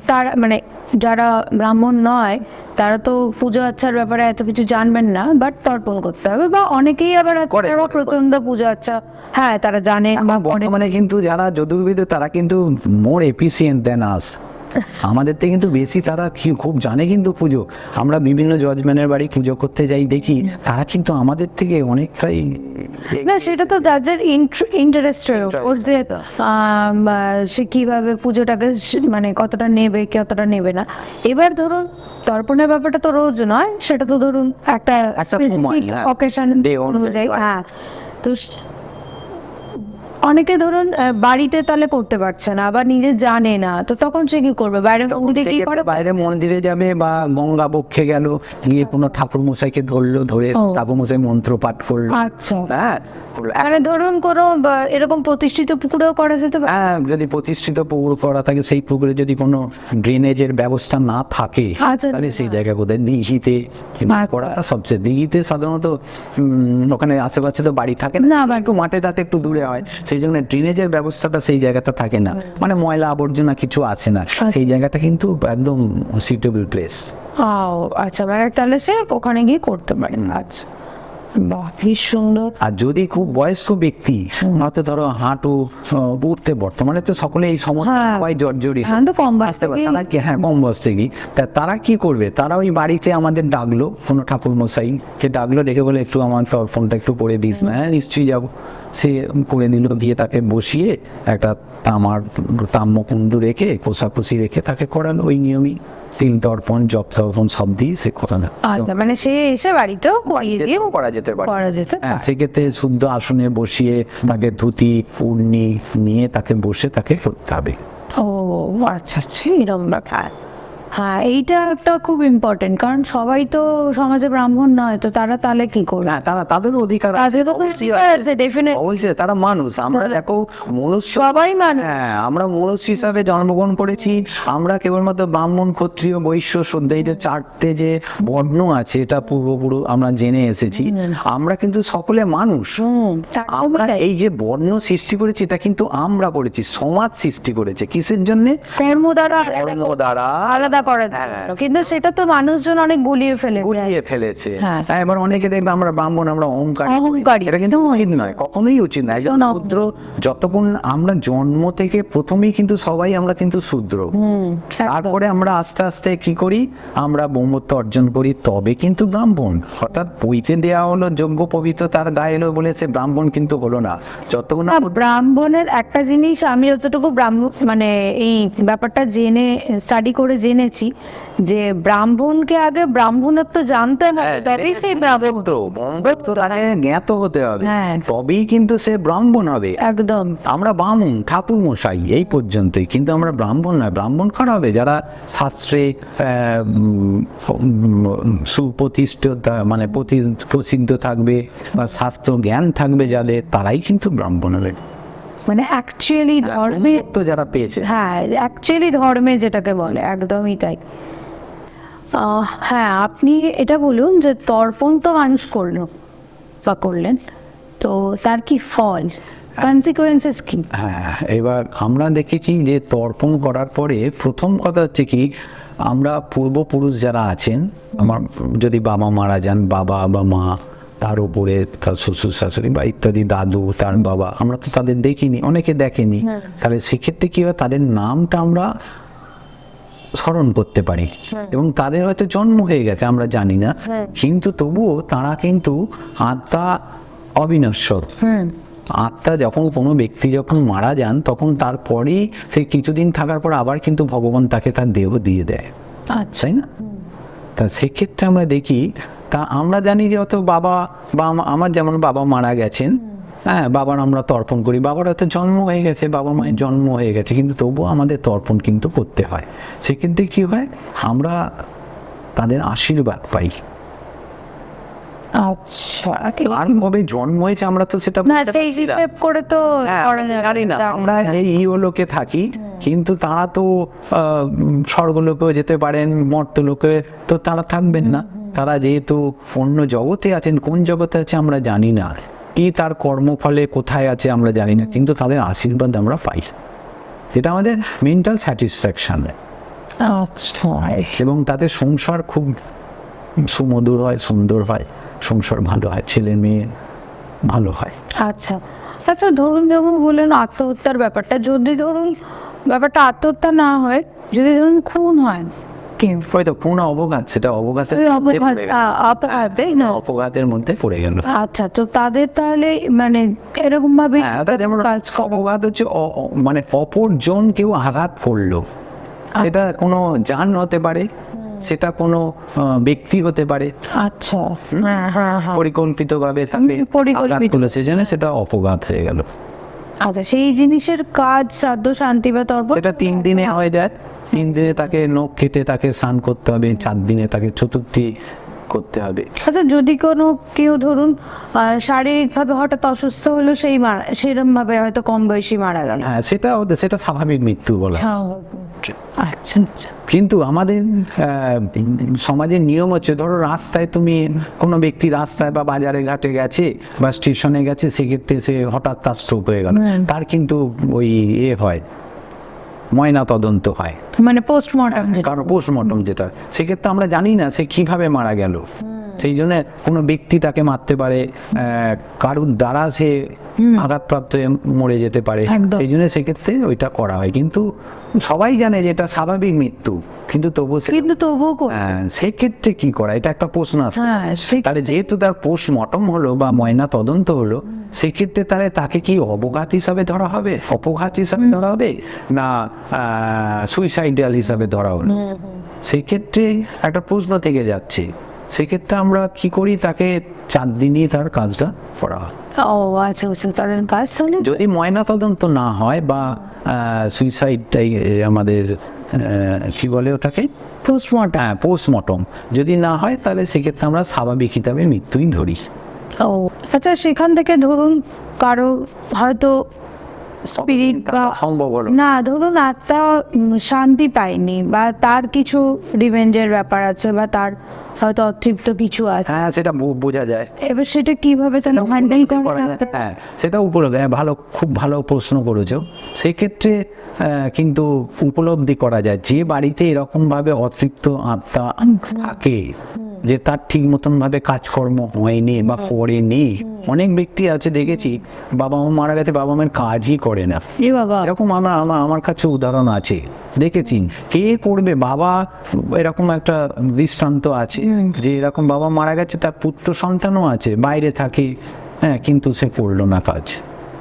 তারা মানে যারা ব্রাহ্মণ নয় তারা তো পুজো আচ্ছার ব্যাপারে এত কিছু জানবেন না, বাট তর্পণ করতে হবে। বা অনেকেই আবার আছে করে, যারা করে। প্রচন্ড পুজো আচ্ছা হ্যাঁ তারা জানে বা করে। বর্তমানে কিন্তু যারা জ্যোতির্বিদ তারা কিন্তু মোর এফিসিয়েন্ট দেন আস, আমাদের থেকে কিন্তু বেশি তারা খুব জানে কিন্তু পুজো। আমরা বিভিন্ন জজম্যানের বাড়ি পুজো করতে যাই দেখি তারা কিন্তু আমাদের থেকে অনেকটাই না সেটা তো যার ইন্টারেস্টের ওর যে সে কিভাবে পুজোটাকে মানে কতটা নেবে কতটা নেবে না। এবার ধরুন তর্পণের ব্যাপারটা তো রোজ নয়, সেটা তো ধরুন একটা সময়, হ্যাঁ। অকেশন Day অনুযায়ী, অনুযায়ী। হ্যাঁ, তো অনেকে ধরুন বাড়িতে তাহলে করতে পারছে না, আবার নিজে জানে না, তো তখন সে কি করবে? বাইরে মন্দিরে কি করে? বাইরে মন্দিরে যাবে বা গঙ্গা বক্ষে গেল, গিয়ে কোনো ঠাকুর মশাইকে ধরলো, ধরে ঠাকুর মশাই মন্ত্র পাঠ করলো। আচ্ছা, হ্যাঁ, মানে ধরুন কোনো এরকম প্রতিষ্ঠিত পুকুরেও করা যেতে পারে। হ্যাঁ, যদি প্রতিষ্ঠিত পুকুর করা থাকে, সেই পুকুরে যদি কোনো ড্রেনেজের ব্যবস্থা না থাকে আচ্ছা। তাহলে সেই জায়গা কোথায় দিঘিতে করাটা সবচেয়ে। দিঘিতে সাধারণত ওখানে আশেপাশে তো বাড়ি থাকে না, একটু মাঠে টাটে একটু দূরে হয়, সেই জন্য ড্রেনেজের ব্যবস্থাটা সেই জায়গাটা থাকে না, মানে ময়লা আবর্জনা কিছু আছে না, সেই জায়গাটা কিন্তু একদম সুইটেবল প্লেস। আচ্ছা, মানে তাহলে সে ওখানে গিয়ে করতে পারে। আচ্ছা, বাহ, কি সুন্দর। আর যদি খুব বয়স্ক ব্যক্তি, হয়তো ধরো হাঁটু উঠতে, বর্তমানে তো সকলে এই সমস্যা সবাই জর্জরিত, হ্যাঁ, তো কম বয়স আসতে পারে, তারা কি, হ্যাঁ কম বয়স থেকেই, তা তারা কি করবে? তারা ওই বাড়িতে আমাদের ডাকলো, কোনো ঠাকুর মশাইকে ডাকলো, ডেকে বলে একটু আমার ফোনটা একটু করে দিস না। হ্যাঁ, নিশ্চয়ই যাবো। সে করে দিল, দিয়ে তাকে বসিয়ে একটা তাম্রকুণ্ডু রেখে, কোষাকুষি রেখে তাকে করালো ওই নিয়মই, তিল তর্পণ জপ তর্পণ সব দিয়ে সে করানো। আচ্ছা, মানে সে এসে বাড়িতেও করিয়ে দিয়ে করা যেতে পারে। করা যেতে হ্যাঁ, পারে। সেক্ষেত্রে শুদ্ধ আসনে বসিয়ে তাকে ধুতি পূর্ণি নিয়ে তাকে বসে তাকে করতে হবে। ও আচ্ছা আচ্ছা, এরকম ব্যাপার। হ্যাঁ, এইটা একটা খুব ইম্পর্টেন্ট, কারণ সবাই তো সমাজে ব্রাহ্মণ নয়, তো তারা তাহলে কি করবে? না, তাদেরও অধিকার আছে, তাদেরও তো অধিকার আছে, definitely। অবশ্যই তারা মানুষ, আমরা দেখো মনুষ্য, সবাই মানুষ। হ্যাঁ, আমরা মনুষ্য হিসাবে জন্মগ্রহণ করেছি। আমরা কেবলমাত্র ব্রাহ্মণ, ক্ষত্রিয়, বৈশ্য, শূদ্র, এই যে চারটে যে বর্ণ আছে, এটা পূর্বপুরুষ আমরা জেনে এসেছি। আমরা কিন্তু সকলে মানুষ। আমরা এই যে বর্ণ সৃষ্টি করেছি, এটা কিন্তু আমরা করেছি, সমাজ সৃষ্টি করেছে কিসের জন্য? কর্ম দ্বারা আলাদা করার জন্য। কিন্তু সেটা তো মানুষজন অনেক গুলিয়ে ফেলেছে। হ্যাঁ। হ্যাঁ, এবার অনেকে দেখবে আমরা ব্রাহ্মণ, আমরা অহংকারী। এটা কিন্তু উচিত নয়, কখনোই উচিত নয়। একজন শূদ্র, যতক্ষণ আমরা জন্ম থেকে প্রথমেই কিন্তু সবাই আমরা কিন্তু শূদ্র, তারপরে আমরা আস্তে আস্তে কি করি, আমরা ব্রহ্মত্ব অর্জন করি, তবে কিন্তু ব্রাহ্মণ। অর্থাৎ বইতে দেওয়া হলো যোগ্য পবিত্র তার গায়ে এলো বলে সে ব্রাহ্মণ কিন্তু হলো না। যতক্ষণ ব্রাহ্মণের একটা জিনিস আমি যতটুকু মানে এই ব্যাপারটা জেনে স্টাডি করে জেনেছি, যে ব্রাহ্মণকে আগে ব্রাহ্মণত্ব জানতে হবে, তবেই সেই ব্রাহ্মণত্ব তাকে জ্ঞাত হতে হবে, হ্যাঁ। তবেই কিন্তু সে ব্রাহ্মণ হবে। একদম। আমরা ব্রাহ্মণ, ঠাকুর মশাই এই পর্যন্তই, কিন্তু আমরা ব্রাহ্মণ নয়। ব্রাহ্মণ কারা হবে? যারা শাস্ত্রে সুপ্রতিষ্ঠিত, মানে প্রসিদ্ধ থাকবে বা শাস্ত্র জ্ঞান থাকবে যাদের, তারাই কিন্তু ব্রাহ্মণ হবে। মানে অ্যাকচুয়ালি ধর্মে তো যারা পেয়েছে, হ্যাঁ, অ্যাকচুয়ালি ধর্মে যেটাকে বলে, একদমই তাই। হ্যাঁ, আপনি এটা বলুন যে তর্পণ তো মানুষ করলো বা করলেন, তো তার কি ফল, কনসিকুয়েন্সেস কি? হ্যাঁ, এবার আমরা দেখেছি যে তর্পণ করার পরে প্রথম কথা হচ্ছে কি, আমরা পূর্বপুরুষ যারা আছেন, আমার যদি বাবা মারা যান, বাবা বা মা, তার উপরে তার শ্বশুর শাশুড়ি বা ইত্যাদি দাদু, তার বাবা, আমরা তো তাদের দেখিনি, অনেকে দেখেনি, তাহলে সেক্ষেত্রে কি হয়, তাদের নামটা আমরা স্মরণ করতে পারি, এবং তাদের হয়তো জন্ম হয়ে গেছে আমরা জানি না, কিন্তু তবুও তারা কিন্তু আত্মা অবিনশ্বর। আত্মা যখন কোনো ব্যক্তি যখন মারা যান, তখন তারপরেই সে কিছুদিন থাকার পর আবার কিন্তু ভগবান তাকে তার দেহ দিয়ে দেয়, তাই না? তা সেক্ষেত্রে আমরা দেখি, তা আমরা জানি যে অত বাবা বা আমার যেমন বাবা মারা গেছেন, হ্যাঁ, বাবার আমরা তর্পণ করি, বাবার হয়তো জন্ম হয়ে গেছে, বাবা মায়ের জন্ম হয়ে গেছে, কিন্তু তবুও আমাদের তর্পণ কিন্তু করতে হয়। সেক্ষেত্রে কি হয়, আমরা তাদের আশীর্বাদ পাই। আচ্ছা, আর কবে জন্ম হয়েছে আমরা তো সেটা না, সেই হিসেব করে তো করা যাবে না। আমরা এই ইহলোকে থাকি, কিন্তু তারা তো স্বর্গলোকেও যেতে পারেন, মর্তলোকে তো তারা থাকবেন না। তারা যেহেতু অন্য জগতে আছেন, কোন জগতে আছে আমরা জানি না, কি তার কর্মফলে কোথায় আছে আমরা জানি না, কিন্তু তাদের আশীর্বাদ আমরা পাই, এটা আমাদের মেন্টাল স্যাটিসফ্যাকশন। এবং তাতে সংসার খুব সুমধুর হয়, সুন্দর হয়, সংসার ভালো হয়, ছেলে মেয়ে ভালো হয়। আচ্ছা আচ্ছা, ধরুন যেমন বললেন আত্মহত্যার ব্যাপারটা, যদি ধরুন ব্যাপারটা আত্মহত্যা না হয়, যদি ধরুন খুন হয়, হয়তো কোনো অবঘাত, সেটা অবঘাতের অপঘাতের মধ্যে পড়ে গেল। আচ্ছা, তো তাদের তাহলে মানে এরকম ভাবে যেমন অপঘাত হচ্ছে মানে অপরজন কেউ আঘাত করলো, সেটা কোনো যান হতে পারে, সেটা কোনো ব্যক্তি হতে পারে। আচ্ছা, পরিকল্পিত ভাবে তাকে আঘাত করলো, সেজন্য সেটা অপঘাত হয়ে গেল। আচ্ছা, সেই জিনিসের কাজ শ্রাদ্ধ শান্তি বা তর্পণ সেটা 3 দিনে হয়ে যায়। 3 দিনে তাকে নখ কেটে তাকে স্নান করতে হবে, 4 দিনে তাকে চতুর্থী করতে হবে। আচ্ছা, যদি কোনো কেউ ধরুন শারীরিকভাবে হঠাৎ অসুস্থ হলো, সেরকম ভাবে হয়তো কম বয়সী মারা গেল, হ্যাঁ, সেটা স্বাভাবিক মৃত্যু বলা। আচ্ছা আচ্ছা, কিন্তু আমাদের সমাজের নিয়ম হচ্ছে, ধরো রাস্তায় তুমি কোনো ব্যক্তি রাস্তায় বা বাজারে ঘাটে গেছে বা স্টেশনে গেছে, সেক্ষেত্রে সে হঠাৎ তার স্ট্রোক হয়ে গেল, তার কিন্তু ওই হয়, ময়না তদন্ত হয়, মানে পোস্টমর্টম। কারণ পোস্টমর্টম যেটা, সেক্ষেত্রে আমরা জানি না সে কিভাবে মারা গেল। সেই জন্য কোনো ব্যক্তি তাকে মারতে পারে, কারুর দ্বারা সে আঘাতপ্রাপ্ত হয়ে মরে যেতে পারে, সেই জন্য সেক্ষেত্রে ওইটা করা হয়। কিন্তু সবাই জানে যে এটা স্বাভাবিক মৃত্যু, কিন্তু তবুও সেক্ষেত্রে কি করা, এটা একটা প্রশ্ন আছে। তাহলে যেহেতু তার পোস্টমর্টম হলো বা ময়না তদন্ত হলো, সেক্ষেত্রে তাহলে তাকে কি অবঘাত হিসাবে ধরা হবে, অপঘাত হিসাবে ধরা হবে, না সুইসাইডাল হিসাবে ধরা হলো? সেক্ষেত্রে একটা প্রশ্ন থেকে যাচ্ছে। সেক্ষেত্রে আমরা কি করি, তাকে 4 দিনই তার কাজটা করা হয়। যদি ময়না তদন্ত না হয় বা সুইসাইডটাই আমাদের কি বলে ওটাকে, পোস্টমর্টম যদি না হয়, তাহলে সেক্ষেত্রে আমরা স্বাভাবিক হিসাবে মৃত্যুই ধরি। আচ্ছা, সেখান থেকে ধরুন কারো হয়তো স্পিরিট বা সম্ভব হলো না, ধরুন আত্মা শান্তি পায়নি বা তার কিছু রিভেঞ্জের ব্যাপার আছে বা তার হয়তো অতৃপ্ত কিছু আছে, হ্যাঁ, সেটা বোঝা যায়। এবার সেটা কিভাবে তাহলে হ্যান্ডেল করা যায়? হ্যাঁ, সেটা ভালো, খুব ভালো প্রশ্ন করেছো। সেক্ষেত্রে কিন্তু উপলব্ধি করা যায়, যে বাড়িতে এরকম ভাবে অতৃপ্ত আত্মা থাকে, যে তার ঠিক মতন ভাবে কাজকর্ম হয়নি বা করেনি। অনেক ব্যক্তি আছে দেখেছি, বাবা মা মারা গেছে, বাবা মায়ের কাজই করে না, এরকম আমার কাছে উদাহরণ আছে, দেখেছি। কে করবে, বাবা, এরকম একটা দৃষ্টান্ত আছে যে এরকম বাবা মারা গেছে, তার পুত্র সন্তানও আছে, বাইরে থাকে, হ্যাঁ, কিন্তু সে করলো না কাজ।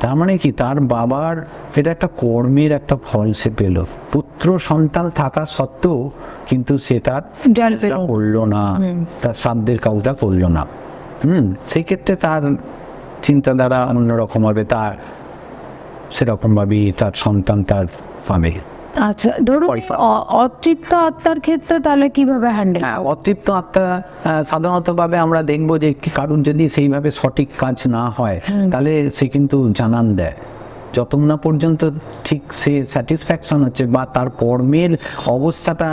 তার মানে কি, তার বাবার এটা একটা কর্মের একটা ফল সে পেল, পুত্র সন্তান থাকা সত্ত্বেও কিন্তু সে তার করলো না, তার শ্রাদ্ধের কাজটা করলো না। সেক্ষেত্রে তার চিন্তাধারা অন্যরকম হবে, তার সেরকম ভাবেই তার সন্তান তার পাবে। আচ্ছা, ধরুন অতৃপ্ত আত্মার ক্ষেত্রে তাহলে কিভাবে হ্যান্ডেল? অতৃপ্ত আত্মা সাধারণত ভাবে আমরা দেখবো যে কারণ যদি সেইভাবে সঠিক কাজ না হয়, তাহলে সে কিন্তু জানান দেয়, যতক্ষণ না পর্যন্ত ঠিক সে স্যাটিসফ্যাকশন হচ্ছে বা তার কর্মের অবস্থাটা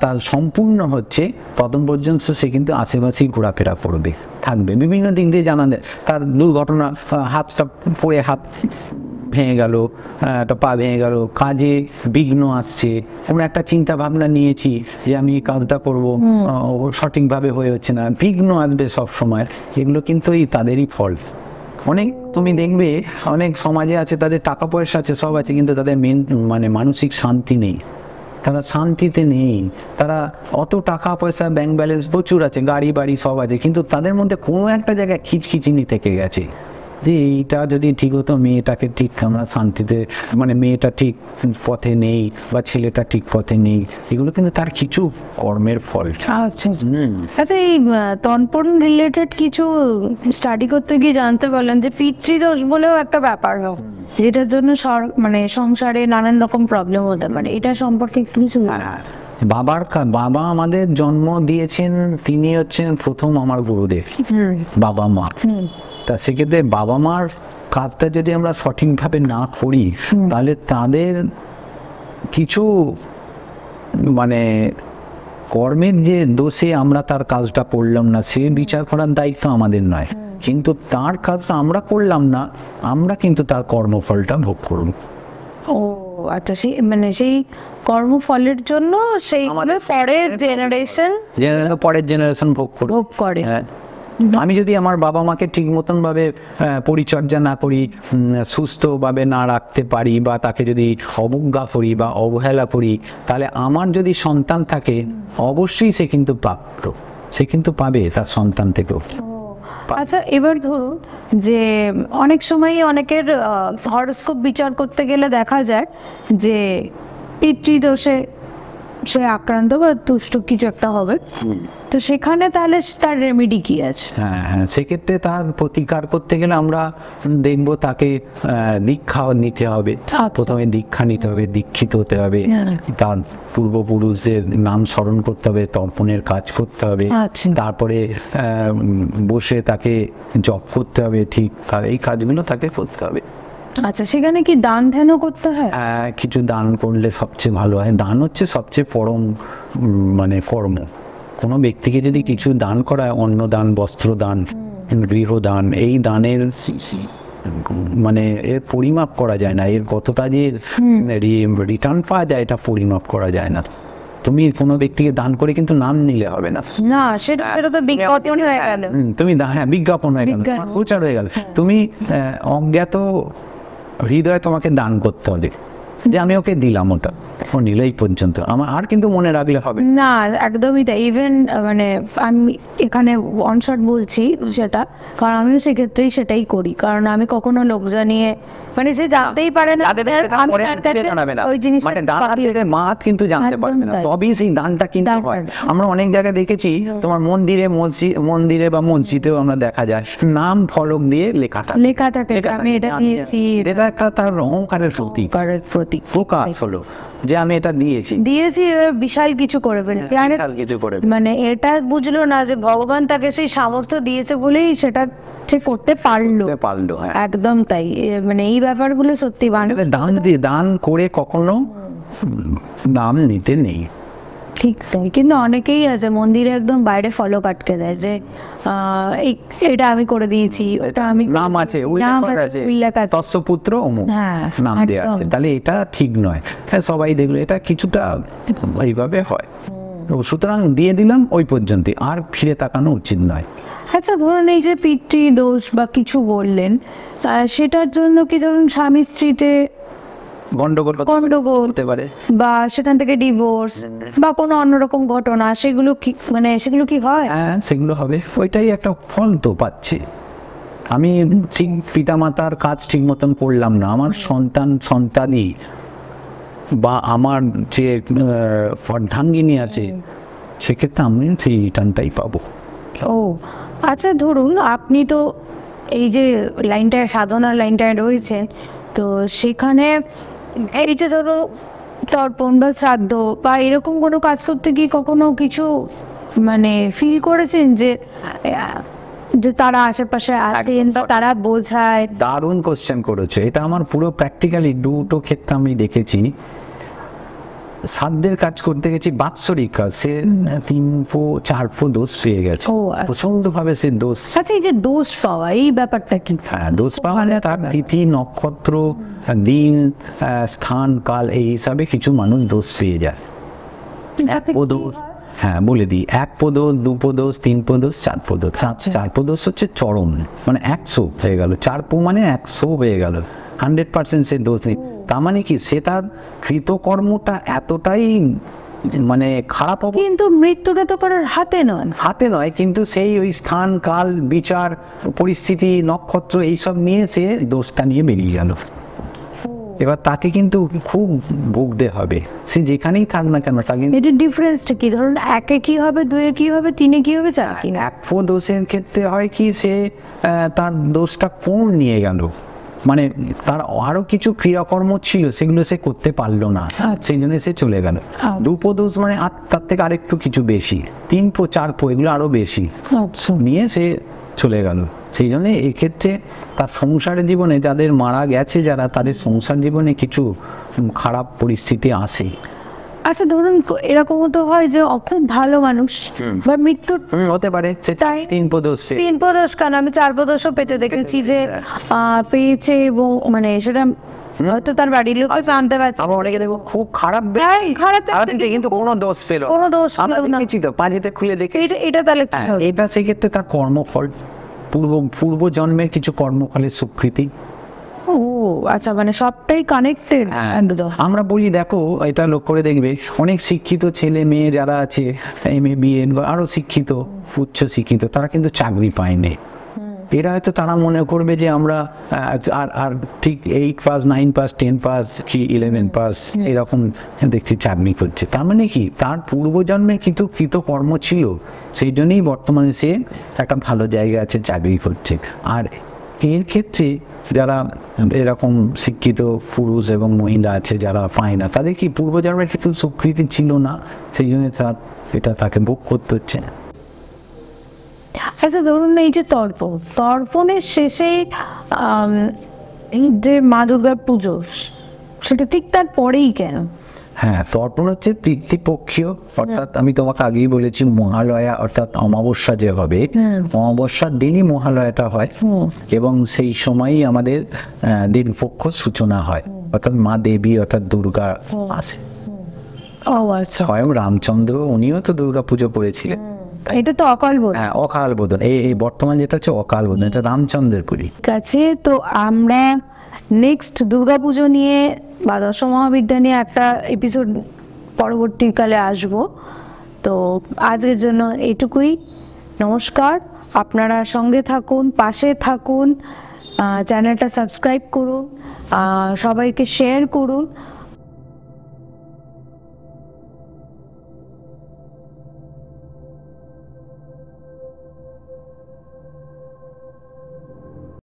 তার সম্পূর্ণ হচ্ছে, ততক্ষণ পর্যন্ত সে কিন্তু আশেপাশেই ঘোরাফেরা করবে, থাকবে, বিভিন্ন দিক দিয়ে জানান দেয়। তার দুর্ঘটনা, হাতটা পড়ে হাত ভেঙে গেল, একটা পা ভেঙে গেল, কাজে বিঘ্ন আসছে, আমরা একটা চিন্তা ভাবনা নিয়েছি যে আমি এই কাজটা করবো, সঠিকভাবে হয়ে হচ্ছে না, বিঘ্ন আসবে সব সময়, এগুলো কিন্তু তাদেরই ফল। অনেক তুমি দেখবে অনেক সমাজে আছে, তাদের টাকা পয়সা আছে, সব আছে, কিন্তু তাদের মানে মানসিক শান্তি নেই, তারা শান্তিতে নেই। তারা অত টাকা পয়সা, ব্যাংক ব্যালেন্স প্রচুর আছে, গাড়ি বাড়ি সব আছে, কিন্তু তাদের মধ্যে কোনো একটা জায়গায় খিচখিচিনি থেকে গেছে, যে এইটা যদি ঠিক হতো, মেয়েটাকে ঠিক আমরা শান্তিতে, মানে মেয়েটা ঠিক পথে নেই বা ছেলেটা ঠিক পথে নেই, এগুলো কিন্তু তার কিছু কর্মের ফল। আচ্ছা, এই তর্পণ রিলেটেড কিছু স্টাডি করতে গিয়ে জানতে পারলাম যে পিতৃদোষ বলেও একটা ব্যাপার হয়, যেটার জন্য মানে সংসারে নানান রকম প্রবলেম হতে পারে, এটা সম্পর্কে একটু কিছু? বাবা আমাদের জন্ম দিয়েছেন, তিনি হচ্ছেন প্রথম আমার গুরুদেব, বাবা মা। তা সেক্ষেত্রে বাবা মার কাজটা যদি আমরা সঠিকভাবে না করি, তাহলে তাদের কিছু মানে কর্মের যে দোষে আমরা তার কাজটা করলাম না, সে বিচার করার দায়িত্ব আমাদের নয়, কিন্তু তার কাজটা আমরা করলাম না, আমরা কিন্তু তার কর্মফলটা ভোগ করব। আচ্ছা, সেই মানে সেই কর্মফলের জন্য সেই পরের জেনারেশন পরের জেনারেশন ভোগ করবে। ভোগ করে। হ্যাঁ, আমি যদি আমার বাবা মাকে ঠিক মতন ভাবে পরিচর্যা না করি, সুস্থভাবে না রাখতে পারি, বা তাকে যদি অবজ্ঞা করি বা অবহেলা করি, তাহলে আমার যদি সন্তান থাকে অবশ্যই সে কিন্তু প্রাপ্ত, সে কিন্তু পাবে তার সন্তান থেকেও। আচ্ছা, এবার ধরুন যে অনেক সময় অনেকের হরোস্কোপ বিচার করতে গেলে দেখা যায় যে পিতৃদোষে সে আক্রান্ত বা তুষ্ট কিছু একটা হবে, তো সেখানে তাহলে তার রেমেডি কি আছে? হ্যাঁ হ্যাঁ, সেক্ষেত্রে তার প্রতিকার করতে গেলে আমরা দেখবো তাকে দীক্ষা নিতে হবে। প্রথমে দীক্ষা নিতে হবে, দীক্ষিত হতে হবে, তার পূর্বপুরুষদের নাম স্মরণ করতে হবে, তর্পণের কাজ করতে হবে, তারপরে বসে তাকে জপ করতে হবে, ঠিক এই কাজগুলো তাকে করতে হবে। আচ্ছা, সেখানে কি দান ধ্যানও করতে হয়? কিছু দান করলে সবচেয়ে ভালো হয়। দান হচ্ছে সবচেয়ে পরম মানে কর্ম। কোনো ব্যক্তিকে যদি কিছু দান করা হয়, অন্নদান, বস্ত্রদান, গৃহদান, এই দানের মানে এর পরিমাপ করা যায় না, এর কতটা যে রিটার্ন পাওয়া যায় এটা পরিমাপ করা যায় না। তুমি কোনো ব্যক্তিকে দান করে কিন্তু নাম নিলে হবে না, না সেটা তো বিজ্ঞাপন হয়ে গেল। তুমি হ্যাঁ, বিজ্ঞাপন হয়ে গেল, প্রচার হয়ে গেল। তুমি অজ্ঞাত হৃদয়ে তোমাকে দান করতে হবে যে আমি ওকে দিলাম, ওটা ও নিলেই পর্যন্ত, আমার আর কিন্তু মনে রাখলে হবে না। একদমই তাই। ইভেন মানে আমি এখানে ওয়ান শট বলছি সেটা, কারণ আমিও সেক্ষেত্রেই সেটাই করি। কারণ আমি কখনো লোক জানিয়ে মানে সে জানতেই পারে না ওই জিনিসটা, মাত কিন্তু জানতে পারবে না, তবেই সেই দানটা কিন্তু হয়। আমরা অনেক জায়গায় দেখেছি, তোমার মন্দিরে বা মসজিদেও আমরা দেখা যায় নাম ফলক দিয়ে লেখা থাকে, আমি এটা দিয়েছি, এটা একটা তার অহংকারের প্রতীক, প্রকাশ হলো যে আমি এটা দিয়েছি, বিশাল কিছু করে ফেলেছি। মানে এটা বুঝলো না যে ভগবান তাকে সেই সামর্থ্য দিয়েছে বলেই সেটা সে করতে পারলো। একদম তাই। মানে এই ব্যাপারগুলো সত্যি দান করে কখনো নাম নিতে নেই। ঠিক তাই। কিন্তু অনেকেই আছে মন্দিরে একদম বাইরে ফলক আটকে দেয় যে এটা আমি করে দিয়েছি, ওটা আমি, নাম আছে, তৎসপুত্র অমুক নাম দেওয়া আছে, তাহলে এটা ঠিক নয়। হ্যাঁ, সবাই দেখলো এটা কিছুটা এইভাবে হয়, সুতরাং দিয়ে দিলাম ওই পর্যন্ত, আর ফিরে তাকানো উচিত নয়। আচ্ছা, ধরুন এই যে পিতৃ দোষ বা কিছু বললেন, সেটার জন্য কি ধরুন স্বামী স্ত্রীতে গন্ডগোল হতে পারে, বা সেখান থেকে ডিভোর্স বা কোনো অন্যরকম ঘটনা, সেগুলো কি মানে সেগুলো কি হয়? হ্যাঁ, সেগুলো হবে। ওইটাই একটা ফল তো পাচ্ছি আমি, ঠিক পিতামাতার কাজ ঠিক মতন করলাম না, আমার সন্তানই বা আমার যে অর্ধাঙ্গিনী আছে, সেক্ষেত্রে আমি সেই রিটার্নটাই পাবো। ও আচ্ছা, ধরুন আপনি তো এই যে লাইনটায় সাধনার লাইনটায় রয়েছেন, তো সেখানে এই যে ধরো তর্পণ বা শ্রাদ্ধ বা এরকম কোনো কাজ করতে গিয়ে কখনো কিছু মানে ফিল করেছেন যে তারা আশেপাশে আছেন বা তারা বোঝায়? দারুণ কোশ্চেন করেছে, এটা আমার পুরো প্র্যাকটিক্যালি দুটো ক্ষেত্রে আমি দেখেছি। শ্রাদ্ধের কাজ করতে গেছি, বাৎসরিক কাজ, সে 3-4 দোষ পেয়ে গেছে, প্রচন্ড ভাবে সে দোষ। আচ্ছা, এই যে দোষ পাওয়া, এই ব্যাপারটা কি? হ্যাঁ, দোষ পাওয়া মানে তার তিথি, নক্ষত্র, দিন, স্থান, কাল, এই হিসাবে কিছু মানুষ দোষ পেয়ে যায়। হ্যাঁ, বলে দিই, 1 পদোষ, 2 পদোষ, 3 পদোষ, 4 পদোষ। 4 পদোষ হচ্ছে চরম, মানে 100 হয়ে গেল, 4 মানে 100 হয়ে গেল, 100% সে দোষ নেই। তার মানে কি, সে তার কৃতকর্মটা এতটাই মানে খারাপ হবে, কিন্তু মৃত্যুটা তো কারোর হাতে নয়, কিন্তু সেই ওই স্থান, কাল, বিচার, পরিস্থিতি, নক্ষত্র, এইসব নিয়ে সে দোষটা নিয়ে বেরিয়ে গেল। এবার তাকে কিন্তু খুব ভুগতে হবে, সে যেখানেই থাক না কেন। তাকে ডিফারেন্সটা কি? ধরুন 1-এ কি হবে, 2-এ কি হবে, 3-এ কি হবে, 4-এ? 1 দোষের ক্ষেত্রে হয় কি, সে তার দোষটা কম নিয়ে গেল, মানে তার আরো কিছু ক্রিয়াকর্ম ছিল সেগুলো সে করতে পারলো না, সেই জন্য সে চলে গেল। 2 দোষ মানে তার থেকে আরেকটু কিছু বেশি, 3-4 এগুলো আরো বেশি নিয়ে সে চলে গেল। সেই জন্য এক্ষেত্রে তার সংসারের জীবনে, যাদের মারা গেছে যারা, তাদের সংসার জীবনে কিছু খারাপ পরিস্থিতি আসে। আচ্ছা, ধরুন এরকম তো হয় যে খুব ভালো মানুষ বা মৃত্যু হতে পারে, 3 পদোষ কেন, আমি 4 পদোষও পেতে দেখেছি যে পেয়েছে, এবং মানে সেটা হয়তো তার বাড়ির লোকও জানতে পারছে আবার অনেকে দেখবো খুব খারাপ হ্যাঁ, খারাপ খারাপ দেখে কিন্তু কোনো দোষ ছিল না। কোনো দোষ আমরা ছিল না। দেখেছি তো পাঁজিতে খুলে দেখে এটা তাহলে কি হ্যাঁ, হবে? এটা সেক্ষেত্রে তার কর্মফল, পূর্ব জন্মের কিছু কর্মফলের স্বীকৃতি। ও আচ্ছা, মানে সবটাই কানেক্টেড হ্যাঁ, একদম। আমরা বলি দেখো এটা লক্ষ্য করে দেখবে অনেক শিক্ষিত ছেলে মেয়ে যারা আছে MA BA বা আরো শিক্ষিত উচ্চ শিক্ষিত তারা কিন্তু চাকরি পায়নি। এরা হয়তো তারা মনে করবে যে আমরা আর আর ঠিক 8 পাস 9 পাস 10 পাস কি 11 পাস এরকম দেখছি চাকরি করছে। তার মানে কি তার পূর্বজন্মের কিন্তু কৃতকর্ম ছিল, সেই জন্যই বর্তমানে সে একটা ভালো জায়গা আছে চাকরি করছে। আর এর ক্ষেত্রে যারা এরকম শিক্ষিত পুরুষ এবং মহিলা আছে যারা পায় না, তাদের কি পূর্বজন্মের কিছু স্বীকৃতি ছিল না, সেই জন্য তাকে ভোগ করতে হচ্ছে। আচ্ছা ধরুন এই যে তর্পণের শেষে এই যে মা দুর্গার পুজো, সেটা ঠিক তার পরেই কেন? হ্যাঁ, তর্পণ হচ্ছে পিতৃপক্ষীয়, অর্থাৎ আমি তোমাকে আগেই বলেছি মহালয়া অর্থাৎ অমাবস্যা যে হবে, অমাবস্যার দিনই মহালয়াটা হয় এবং সেই সময়ই আমাদের দিনপক্ষ সূচনা হয়, অর্থাৎ মা দেবী অর্থাৎ দুর্গা আসে। ও আচ্ছা, স্বয়ং রামচন্দ্র উনিও তো দুর্গা পুজো করেছিলেন। এটা তো অকাল বোধ। হ্যাঁ, অকাল বোধন, এই বর্তমান যেটা হচ্ছে অকাল বোধন, এটা রামচন্দ্রের পুরী। ঠিক আছে, তো আমরা নেক্সট দুর্গাপুজো নিয়ে বা দশ মহাবিদ্যা নিয়ে একটা এপিসোড পরবর্তীকালে আসব। তো আজকের জন্য এইটুকুই, নমস্কার। আপনারা সঙ্গে থাকুন, পাশে থাকুন, চ্যানেলটা সাবস্ক্রাইব করুন, সবাইকে শেয়ার করুন।